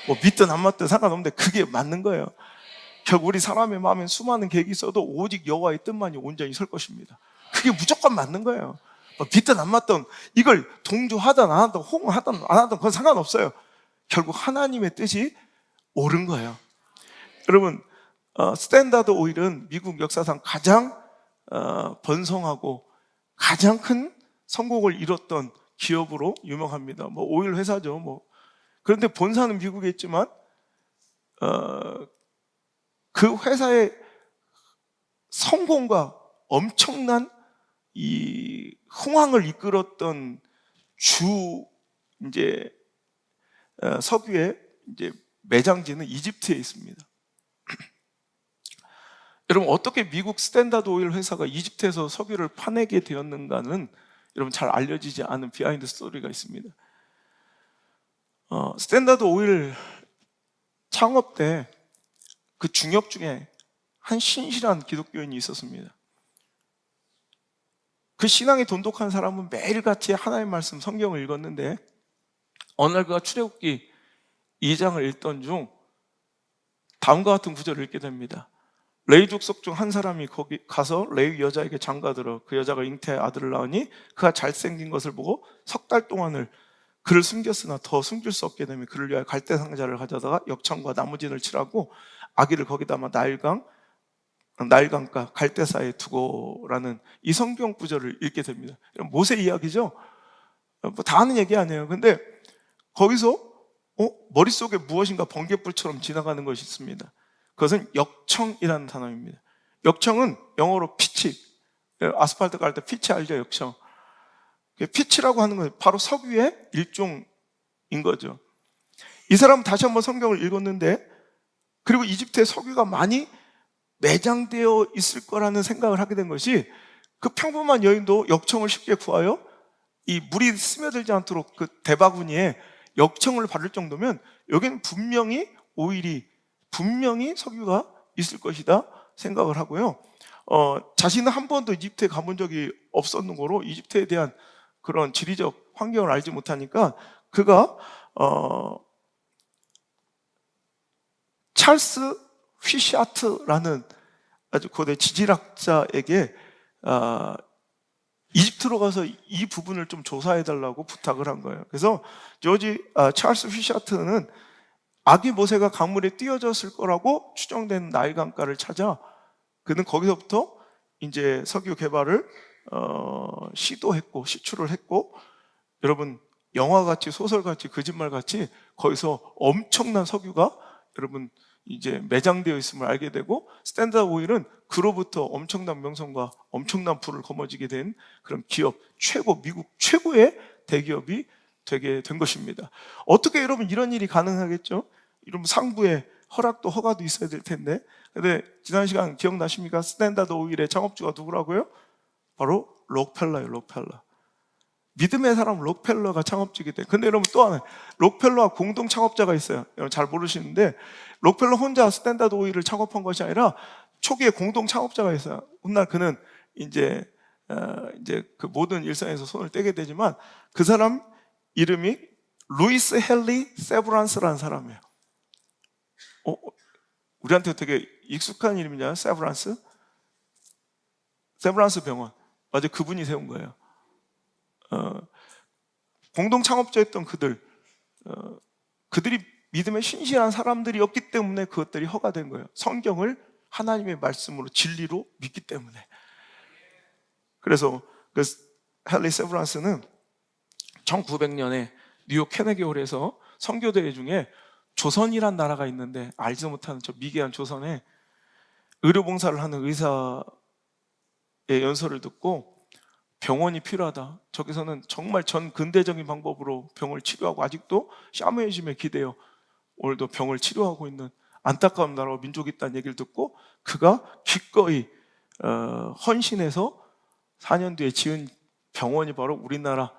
뭐 믿든 안 믿든 상관없는데 그게 맞는 거예요. 결국 우리 사람의 마음엔 수많은 계획이 있어도 오직 여호와의 뜻만이 온전히 설 것입니다. 그게 무조건 맞는 거예요. 뭐 믿든 안 믿든, 이걸 동조하든 안 하든, 호응하든 안 하든 그건 상관없어요. 결국 하나님의 뜻이 옳은 거예요. 여러분 스탠다드 오일은 미국 역사상 가장 번성하고 가장 큰 성공을 이뤘던 기업으로 유명합니다. 뭐 오일 회사죠. 그런데 본사는 미국에 있지만 그 회사의 성공과 엄청난 이 흥황을 이끌었던 주 석유의 매장지는 이집트에 있습니다. 여러분 어떻게 미국 스탠다드 오일 회사가 이집트에서 석유를 파내게 되었는가는 여러분 잘 알려지지 않은 비하인드 스토리가 있습니다. 스탠다드 오일 창업 때 그 중역 중에 한 신실한 기독교인이 있었습니다. 그 신앙이 돈독한 사람은 매일같이 하나님의 말씀 성경을 읽었는데 어느 날 그가 출애굽기 2장을 읽던 중 다음과 같은 구절을 읽게 됩니다. 레위 족속 중 한 사람이 거기 가서 레위 여자에게 장가들어 그 여자가 잉태해 아들을 낳으니 그가 잘생긴 것을 보고 석 달 동안을 그를 숨겼으나 더 숨길 수 없게 되며 그를 위하여 갈대 상자를 가져다가 역청과 나무진을 칠하고 아기를 거기다가 나일강 나일강가 갈대사에 두고라는 이 성경 구절을 읽게 됩니다. 모세 이야기죠. 뭐 다 아는 얘기 아니에요. 근데 거기서 머릿속에 무엇인가 번개불처럼 지나가는 것이 있습니다. 그것은 역청이라는 단어입니다. 역청은 영어로 피치, 아스팔트 깔 때 피치 알죠? 역청. 피치라고 하는 건 바로 석유의 일종인 거죠. 이 사람은 다시 한번 성경을 읽었는데, 그리고 이집트에 석유가 많이 매장되어 있을 거라는 생각을 하게 된 것이, 그 평범한 여인도 역청을 쉽게 구하여 이 물이 스며들지 않도록 그 대바구니에 역청을 바를 정도면 여기는 분명히 오일이, 분명히 석유가 있을 것이다 생각을 하고요. 자신은 한 번도 이집트에 가본 적이 없었는 거로 이집트에 대한 그런 지리적 환경을 알지 못하니까 그가 찰스 휘샤트라는 아주 고대 지질학자에게 이집트로 가서 이 부분을 좀 조사해달라고 부탁을 한 거예요. 그래서 찰스 휘샤트는 아기 모세가 강물에 띄어졌을 거라고 추정되는 나일강가를 찾아 그는 거기서부터 이제 석유 개발을 시도했고 시추를 했고, 여러분 영화같이 소설같이 거짓말같이 거기서 엄청난 석유가 여러분 이제 매장되어 있음을 알게 되고, 스탠다드 오일은 그로부터 엄청난 명성과 엄청난 부를 거머쥐게 된 그런 기업, 미국 최고의 대기업이 되게 된 것입니다. 어떻게 여러분 이런 일이 가능하겠죠? 여러분 상부에 허락도 허가도 있어야 될 텐데. 근데 지난 시간 기억나십니까? 스탠다드 오일의 창업주가 누구라고요? 바로 록펠러예요. 록펠러. 믿음의 사람 록펠러가 창업주이기 때문에. 근데 여러분 또 하나, 록펠러와 공동 창업자가 있어요. 여러분 잘 모르시는데, 록펠러 혼자 스탠다드 오일을 창업한 것이 아니라 초기에 공동 창업자가 있어요. 훗날 그는 이제 그 모든 일상에서 손을 떼게 되지만, 그 사람 이름이 루이스 헨리 세브란스라는 사람이에요. 우리한테 되게 익숙한 이름이냐? 세브란스 병원. 맞아요. 그분이 세운 거예요. 공동 창업자였던 그들이 믿음에 신실한 사람들이었기 때문에 그것들이 허가된 거예요. 성경을 하나님의 말씀으로 진리로 믿기 때문에. 그래서 그 헨리 세브란스는 1900년에 뉴욕 케네기홀에서 선교대회 중에 조선이란 나라가 있는데, 알지도 못하는 저 미개한 조선에 의료봉사를 하는 의사의 연설을 듣고 병원이 필요하다. 저기서는 정말 전 근대적인 방법으로 병을 치료하고 아직도 샤머니즘에 기대어 오늘도 병을 치료하고 있는 안타까운 나라와 민족이 있다는 얘기를 듣고, 그가 기꺼이 헌신해서 4년 뒤에 지은 병원이 바로 우리나라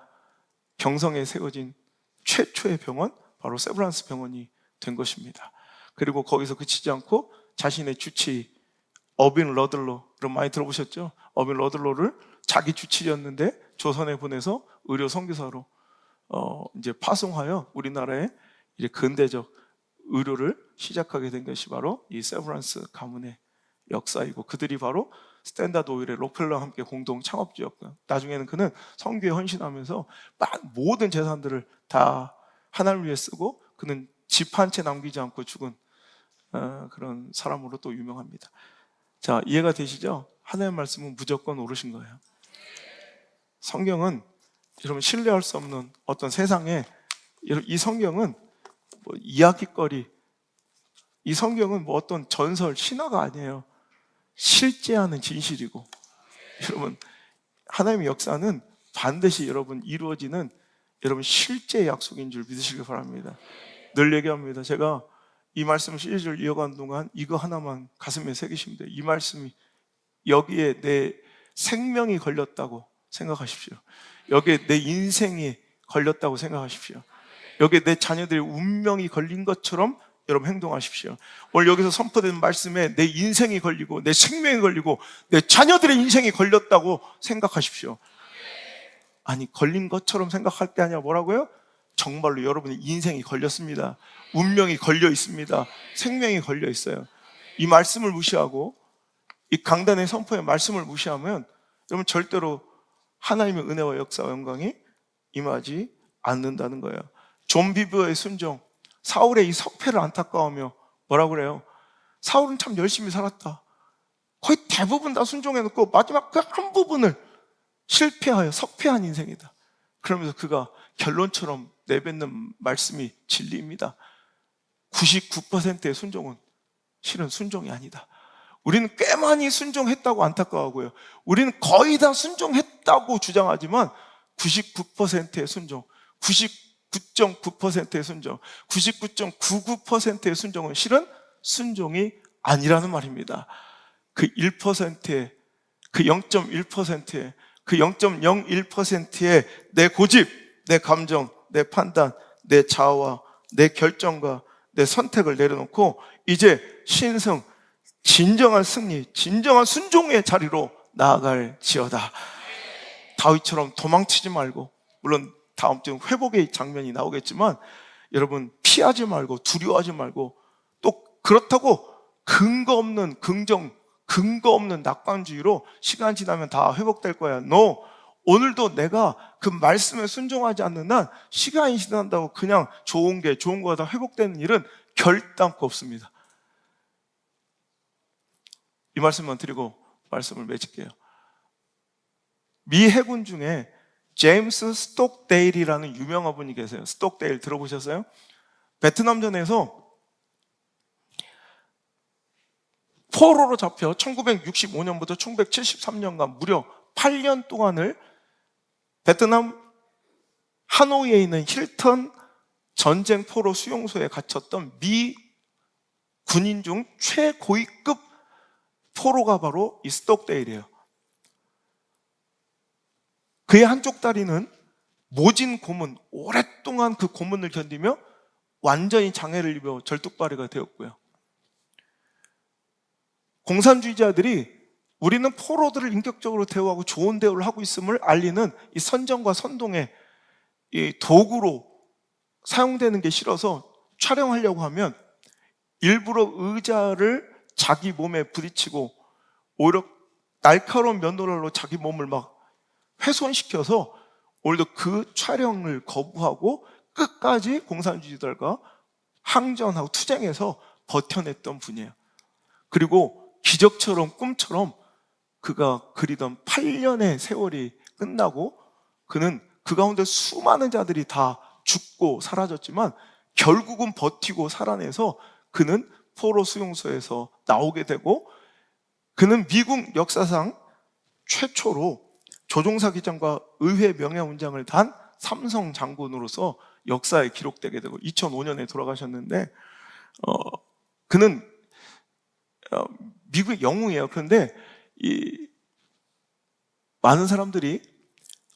경성에 세워진 최초의 병원, 바로 세브란스 병원이 된 것입니다. 그리고 거기서 그치지 않고 자신의 주치 어빈 러들로, 여러분 많이 들어보셨죠? 어빈 러들로를 자기 주치였는데 조선에 보내서 의료 선교사로 이제 파송하여 우리나라의 이제 근대적 의료를 시작하게 된 것이 바로 이 세브란스 가문의 역사이고, 그들이 바로 스탠다드 오일의 록펠러와 함께 공동 창업주였고요. 나중에는 그는 선교에 헌신하면서 모든 재산들을 다 하나님을 위해 쓰고, 그는 집 한 채 남기지 않고 죽은 그런 사람으로 또 유명합니다. 자, 이해가 되시죠? 하나님의 말씀은 무조건 옳으신 거예요. 성경은 여러분 신뢰할 수 없는 어떤 세상에, 이 성경은 뭐 이야기거리, 이 성경은 뭐 어떤 전설, 신화가 아니에요. 실제하는 진실이고, 여러분 하나님의 역사는 반드시 여러분 이루어지는 여러분 실제 약속인 줄 믿으시길 바랍니다. 늘 얘기합니다. 제가 이 말씀 시리즈를 이어가는 동안 이거 하나만 가슴에 새기시면 돼요. 이 말씀이 여기에 내 생명이 걸렸다고 생각하십시오. 여기에 내 인생이 걸렸다고 생각하십시오. 여기에 내 자녀들의 운명이 걸린 것처럼 여러분 행동하십시오. 오늘 여기서 선포된 말씀에 내 인생이 걸리고 내 생명이 걸리고 내 자녀들의 인생이 걸렸다고 생각하십시오. 아니, 걸린 것처럼 생각할 게 아니라 뭐라고요? 정말로 여러분의 인생이 걸렸습니다. 운명이 걸려 있습니다. 생명이 걸려 있어요. 이 말씀을 무시하고 이 강단의 선포의 말씀을 무시하면 여러분 절대로 하나님의 은혜와 역사와 영광이 임하지 않는다는 거예요. 존 비버의 순종, 사울의 이 석패를 안타까워하며 뭐라고 그래요? 사울은 참 열심히 살았다. 거의 대부분 다 순종해놓고 마지막 그 한 부분을 실패하여 석패한 인생이다. 그러면서 그가 결론처럼 내뱉는 말씀이 진리입니다. 99%의 순종은 실은 순종이 아니다. 우리는 꽤 많이 순종했다고 안타까워하고요. 우리는 거의 다 순종했다고 주장하지만 99%의 순종, 99.9%의 순종, 99.99%의 순종은 실은 순종이 아니라는 말입니다. 그 1%의, 그 0.1%의, 그 0.01%의 내 고집, 내 감정, 내 판단, 내 자아와 내 결정과 내 선택을 내려놓고 이제 신성, 진정한 승리, 진정한 순종의 자리로 나아갈지어다. 다윗처럼 도망치지 말고, 물론 다음 주 회복의 장면이 나오겠지만 여러분 피하지 말고 두려워하지 말고, 또 그렇다고 근거 없는 긍정, 근거 없는 낙관주의로 시간 지나면 다 회복될 거야. No. 오늘도 내가 그 말씀에 순종하지 않는 한 시간이 지난다고 그냥 좋은 거가 다 회복되는 일은 결단코 없습니다. 이 말씀만 드리고 말씀을 맺을게요. 미 해군 중에 제임스 스톡데일이라는 유명한 분이 계세요. 스톡데일 들어보셨어요? 베트남전에서 포로로 잡혀 1965년부터 1973년간 무려 8년 동안을 베트남 하노이에 있는 힐튼 전쟁 포로 수용소에 갇혔던 미 군인 중 최고위급 포로가 바로 이 스톡데일이에요. 그의 한쪽 다리는 모진 고문, 오랫동안 그 고문을 견디며 완전히 장애를 입어 절뚝발이가 되었고요. 공산주의자들이 우리는 포로들을 인격적으로 대우하고 좋은 대우를 하고 있음을 알리는 이 선전과 선동의 이 도구로 사용되는 게 싫어서 촬영하려고 하면 일부러 의자를 자기 몸에 부딪히고 오히려 날카로운 면도날로 자기 몸을 막 훼손시켜서 오히려 그 촬영을 거부하고 끝까지 공산주의자들과 항전하고 투쟁해서 버텨냈던 분이에요. 그리고 기적처럼 꿈처럼 그가 그리던 8년의 세월이 끝나고 그는 그 가운데 수많은 자들이 다 죽고 사라졌지만 결국은 버티고 살아내서 그는 포로 수용소에서 나오게 되고, 그는 미국 역사상 최초로 조종사 기장과 의회 명예훈장을 단 삼성 장군으로서 역사에 기록되게 되고 2005년에 돌아가셨는데, 그는 미국의 영웅이에요. 그런데 이 많은 사람들이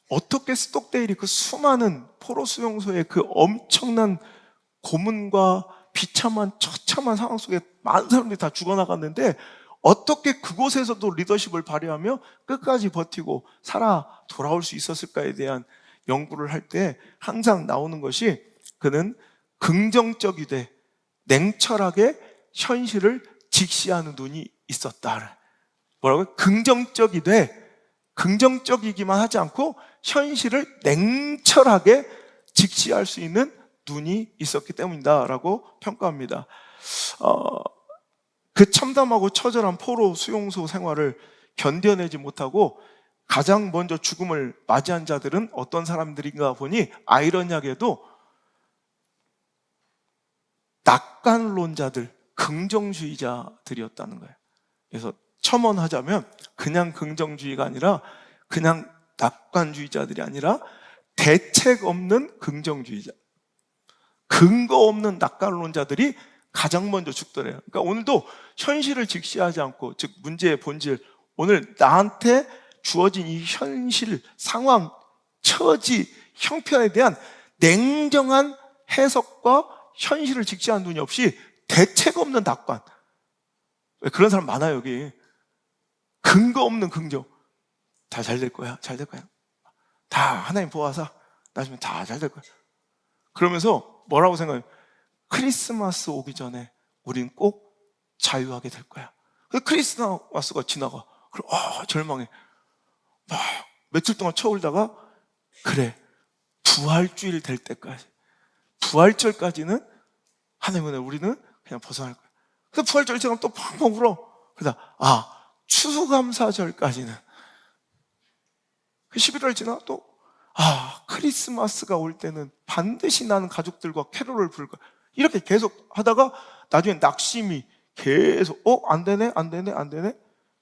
어떻게 스톡데일이 그 수많은 포로 수용소의 그 엄청난 고문과 비참한 처참한 상황 속에 많은 사람들이 다 죽어나갔는데 어떻게 그곳에서도 리더십을 발휘하며 끝까지 버티고 살아 돌아올 수 있었을까에 대한 연구를 할 때 항상 나오는 것이, 그는 긍정적이되 냉철하게 현실을 직시하는 눈이 있었다. 뭐라고요? 긍정적이기만 하지 않고 현실을 냉철하게 직시할 수 있는 눈이 있었기 때문이다 라고 평가합니다. 그 참담하고 처절한 포로 수용소 생활을 견뎌내지 못하고 가장 먼저 죽음을 맞이한 자들은 어떤 사람들인가 보니 아이러니하게도 낙관론자들, 긍정주의자들이었다는 거예요. 그래서 첨언하자면 그냥 긍정주의가 아니라, 그냥 낙관주의자들이 아니라 대책 없는 긍정주의자, 근거 없는 낙관론자들이 가장 먼저 죽더래요. 그러니까 오늘도 현실을 직시하지 않고, 즉 문제의 본질, 오늘 나한테 주어진 이 현실, 상황, 처지, 형편에 대한 냉정한 해석과 현실을 직시하는 눈이 없이 대책 없는 낙관. 그런 사람 많아요, 여기. 근거 없는 긍정. 다 잘 될 거야, 잘 될 거야. 다 하나님 보아서 나중에 다 잘 될 거야. 그러면서 뭐라고 생각해요? 크리스마스 오기 전에 우린 꼭 자유하게 될 거야. 크리스마스가 지나가. 그럼 절망해. 막 며칠 동안 쳐울다가, 그래, 부활주일 될 때까지, 부활절까지는 하나님 은혜 우리는 그냥 벗어날 거야. 그래서 부활절 지나면 또 펑펑 울어. 그러다 추수감사절까지는, 그 11월 지나도 크리스마스가 올 때는 반드시 나는 가족들과 캐롤을 부를 거야, 이렇게 계속 하다가 나중에 낙심이 계속 안 되네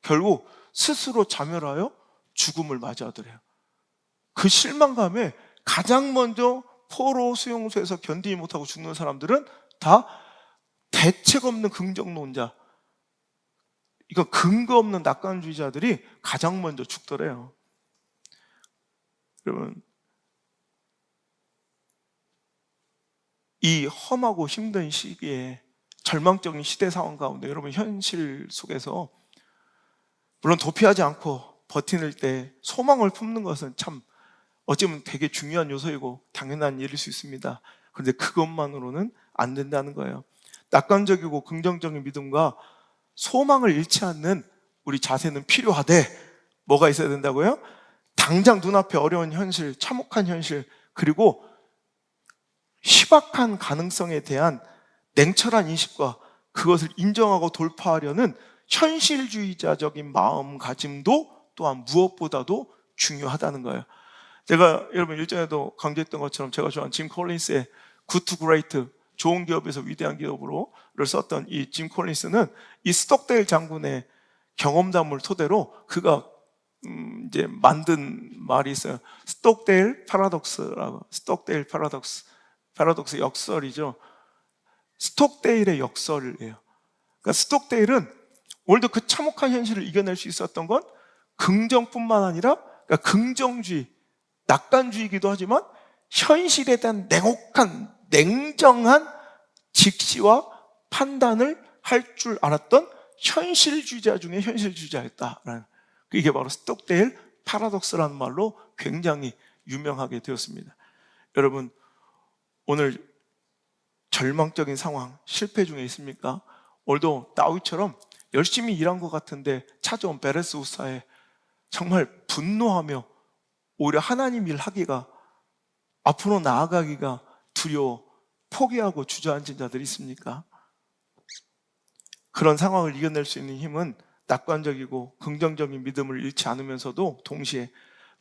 결국 스스로 자멸하여 죽음을 맞이하더래요. 그 실망감에 가장 먼저 포로 수용소에서 견디지 못하고 죽는 사람들은 다 대책 없는 긍정론자, 이거 근거 없는 낙관주의자들이 가장 먼저 죽더래요. 여러분, 이 험하고 힘든 시기에, 절망적인 시대 상황 가운데 여러분 현실 속에서 물론 도피하지 않고 버티는 때 소망을 품는 것은 참 어쩌면 되게 중요한 요소이고 당연한 일일 수 있습니다. 그런데 그것만으로는 안 된다는 거예요. 낙관적이고 긍정적인 믿음과 소망을 잃지 않는 우리 자세는 필요하되, 뭐가 있어야 된다고요? 당장 눈앞에 어려운 현실, 참혹한 현실, 그리고 희박한 가능성에 대한 냉철한 인식과 그것을 인정하고 돌파하려는 현실주의자적인 마음가짐도 또한 무엇보다도 중요하다는 거예요. 제가 여러분 일전에도 강조했던 것처럼 제가 좋아하는 짐 콜린스의 Good to Great, 좋은 기업에서 위대한 기업으로를 썼던 이 짐 콜린스는 이 스톡데일 장군의 경험담을 토대로 그가 이제 만든 말이 있어요. 스톡데일 파라독스라고. 스톡데일 파라독스 역설이죠. 스톡데일의 역설이에요. 그러니까 스톡데일은 오늘도 그 참혹한 현실을 이겨낼 수 있었던 건 긍정뿐만 아니라, 그러니까 긍정주의, 낙관주의이기도 하지만 현실에 대한 냉정한 직시와 판단을 할 줄 알았던 현실주의자 중에 현실주의자였다라는, 이게 바로 스톡데일 파라독스라는 말로 굉장히 유명하게 되었습니다. 여러분, 오늘 절망적인 상황, 실패 중에 있습니까? 오늘도 다윗처럼 열심히 일한 것 같은데 찾아온 베레스 후사에 정말 분노하며 오히려 하나님 일 하기가, 앞으로 나아가기가 두려워 포기하고 주저앉은 자들이 있습니까? 그런 상황을 이겨낼 수 있는 힘은 낙관적이고 긍정적인 믿음을 잃지 않으면서도 동시에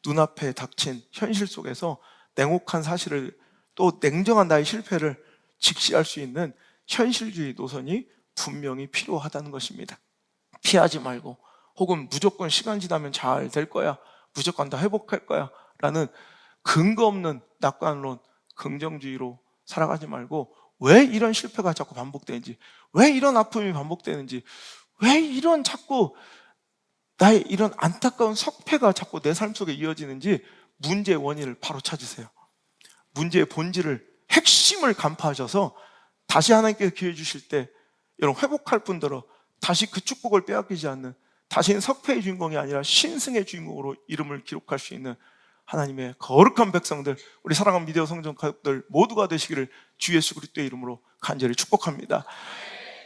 눈앞에 닥친 현실 속에서 냉혹한 사실을, 또 냉정한 나의 실패를 직시할 수 있는 현실주의 노선이 분명히 필요하다는 것입니다. 피하지 말고, 혹은 무조건 시간 지나면 잘 될 거야, 무조건 다 회복할 거야 라는 근거 없는 낙관론, 긍정주의로 살아가지 말고, 왜 이런 실패가 자꾸 반복되는지, 왜 이런 아픔이 반복되는지, 왜 이런 자꾸 나의 이런 안타까운 석패가 자꾸 내 삶 속에 이어지는지 문제의 원인을 바로 찾으세요. 문제의 본질을, 핵심을 간파하셔서 다시 하나님께서 기회 주실 때 여러분 회복할 뿐더러 다시 그 축복을 빼앗기지 않는, 다시는 석패의 주인공이 아니라 신승의 주인공으로 이름을 기록할 수 있는 하나님의 거룩한 백성들, 우리 사랑하는 미디어 성전 가족들 모두가 되시기를 주 예수 그리스도의 이름으로 간절히 축복합니다.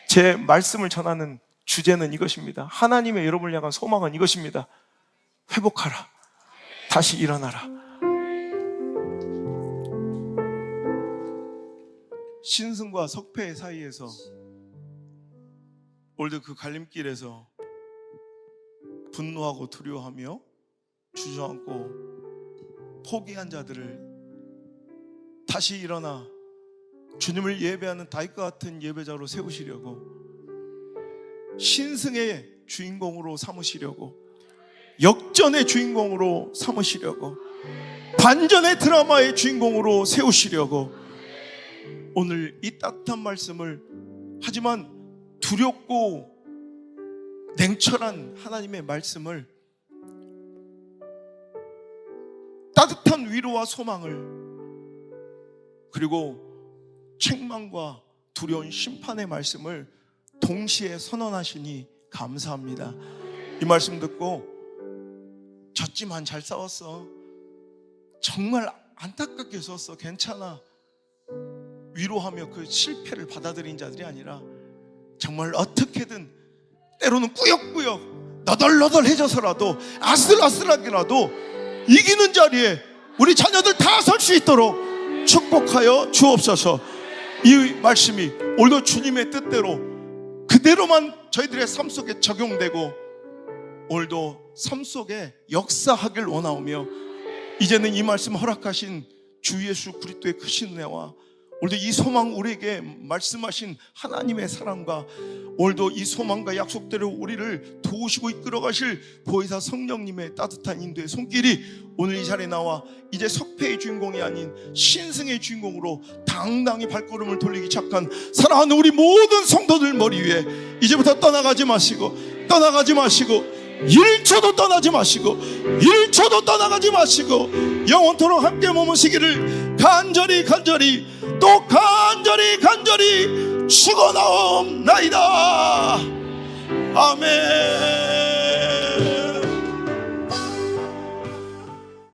제 말씀을 전하는 주제는 이것입니다. 하나님의 여러분을 향한 소망은 이것입니다. 회복하라, 다시 일어나라. 신승과 석패의 사이에서, 오늘도 그 갈림길에서 분노하고 두려워하며 주저앉고 포기한 자들을 다시 일어나 주님을 예배하는 다윗과 같은 예배자로 세우시려고, 신승의 주인공으로 삼으시려고, 역전의 주인공으로 삼으시려고, 반전의 드라마의 주인공으로 세우시려고, 오늘 이 따뜻한 말씀을, 하지만 두렵고 냉철한 하나님의 말씀을, 따뜻한 위로와 소망을, 그리고 책망과 두려운 심판의 말씀을 동시에 선언하시니 감사합니다. 이 말씀 듣고 졌지만 잘 싸웠어, 정말 안타깝게 졌어, 괜찮아, 위로하며 그 실패를 받아들인 자들이 아니라 정말 어떻게든, 때로는 꾸역꾸역 너덜너덜해져서라도 아슬아슬하게라도 이기는 자리에 우리 자녀들 다 설 수 있도록 축복하여 주옵소서. 이 말씀이 오늘도 주님의 뜻대로 그대로만 저희들의 삶 속에 적용되고 오늘도 삶 속에 역사하길 원하오며, 이제는 이 말씀 허락하신 주 예수 그리스도의 크신 은혜와 오늘도 이 소망 우리에게 말씀하신 하나님의 사랑과 오늘도 이 소망과 약속대로 우리를 도우시고 이끌어 가실 보혜사 성령님의 따뜻한 인도의 손길이 오늘 이 자리에 나와 이제 석패의 주인공이 아닌 신승의 주인공으로 당당히 발걸음을 돌리기 시작한 사랑하는 우리 모든 성도들 머리 위에 이제부터 떠나가지 마시고 1초도 떠나지 마시고 1초도 떠나가지 마시고 영원토록 함께 머무시기를 간절히 또 간절히 축원하옵나이다. 아멘.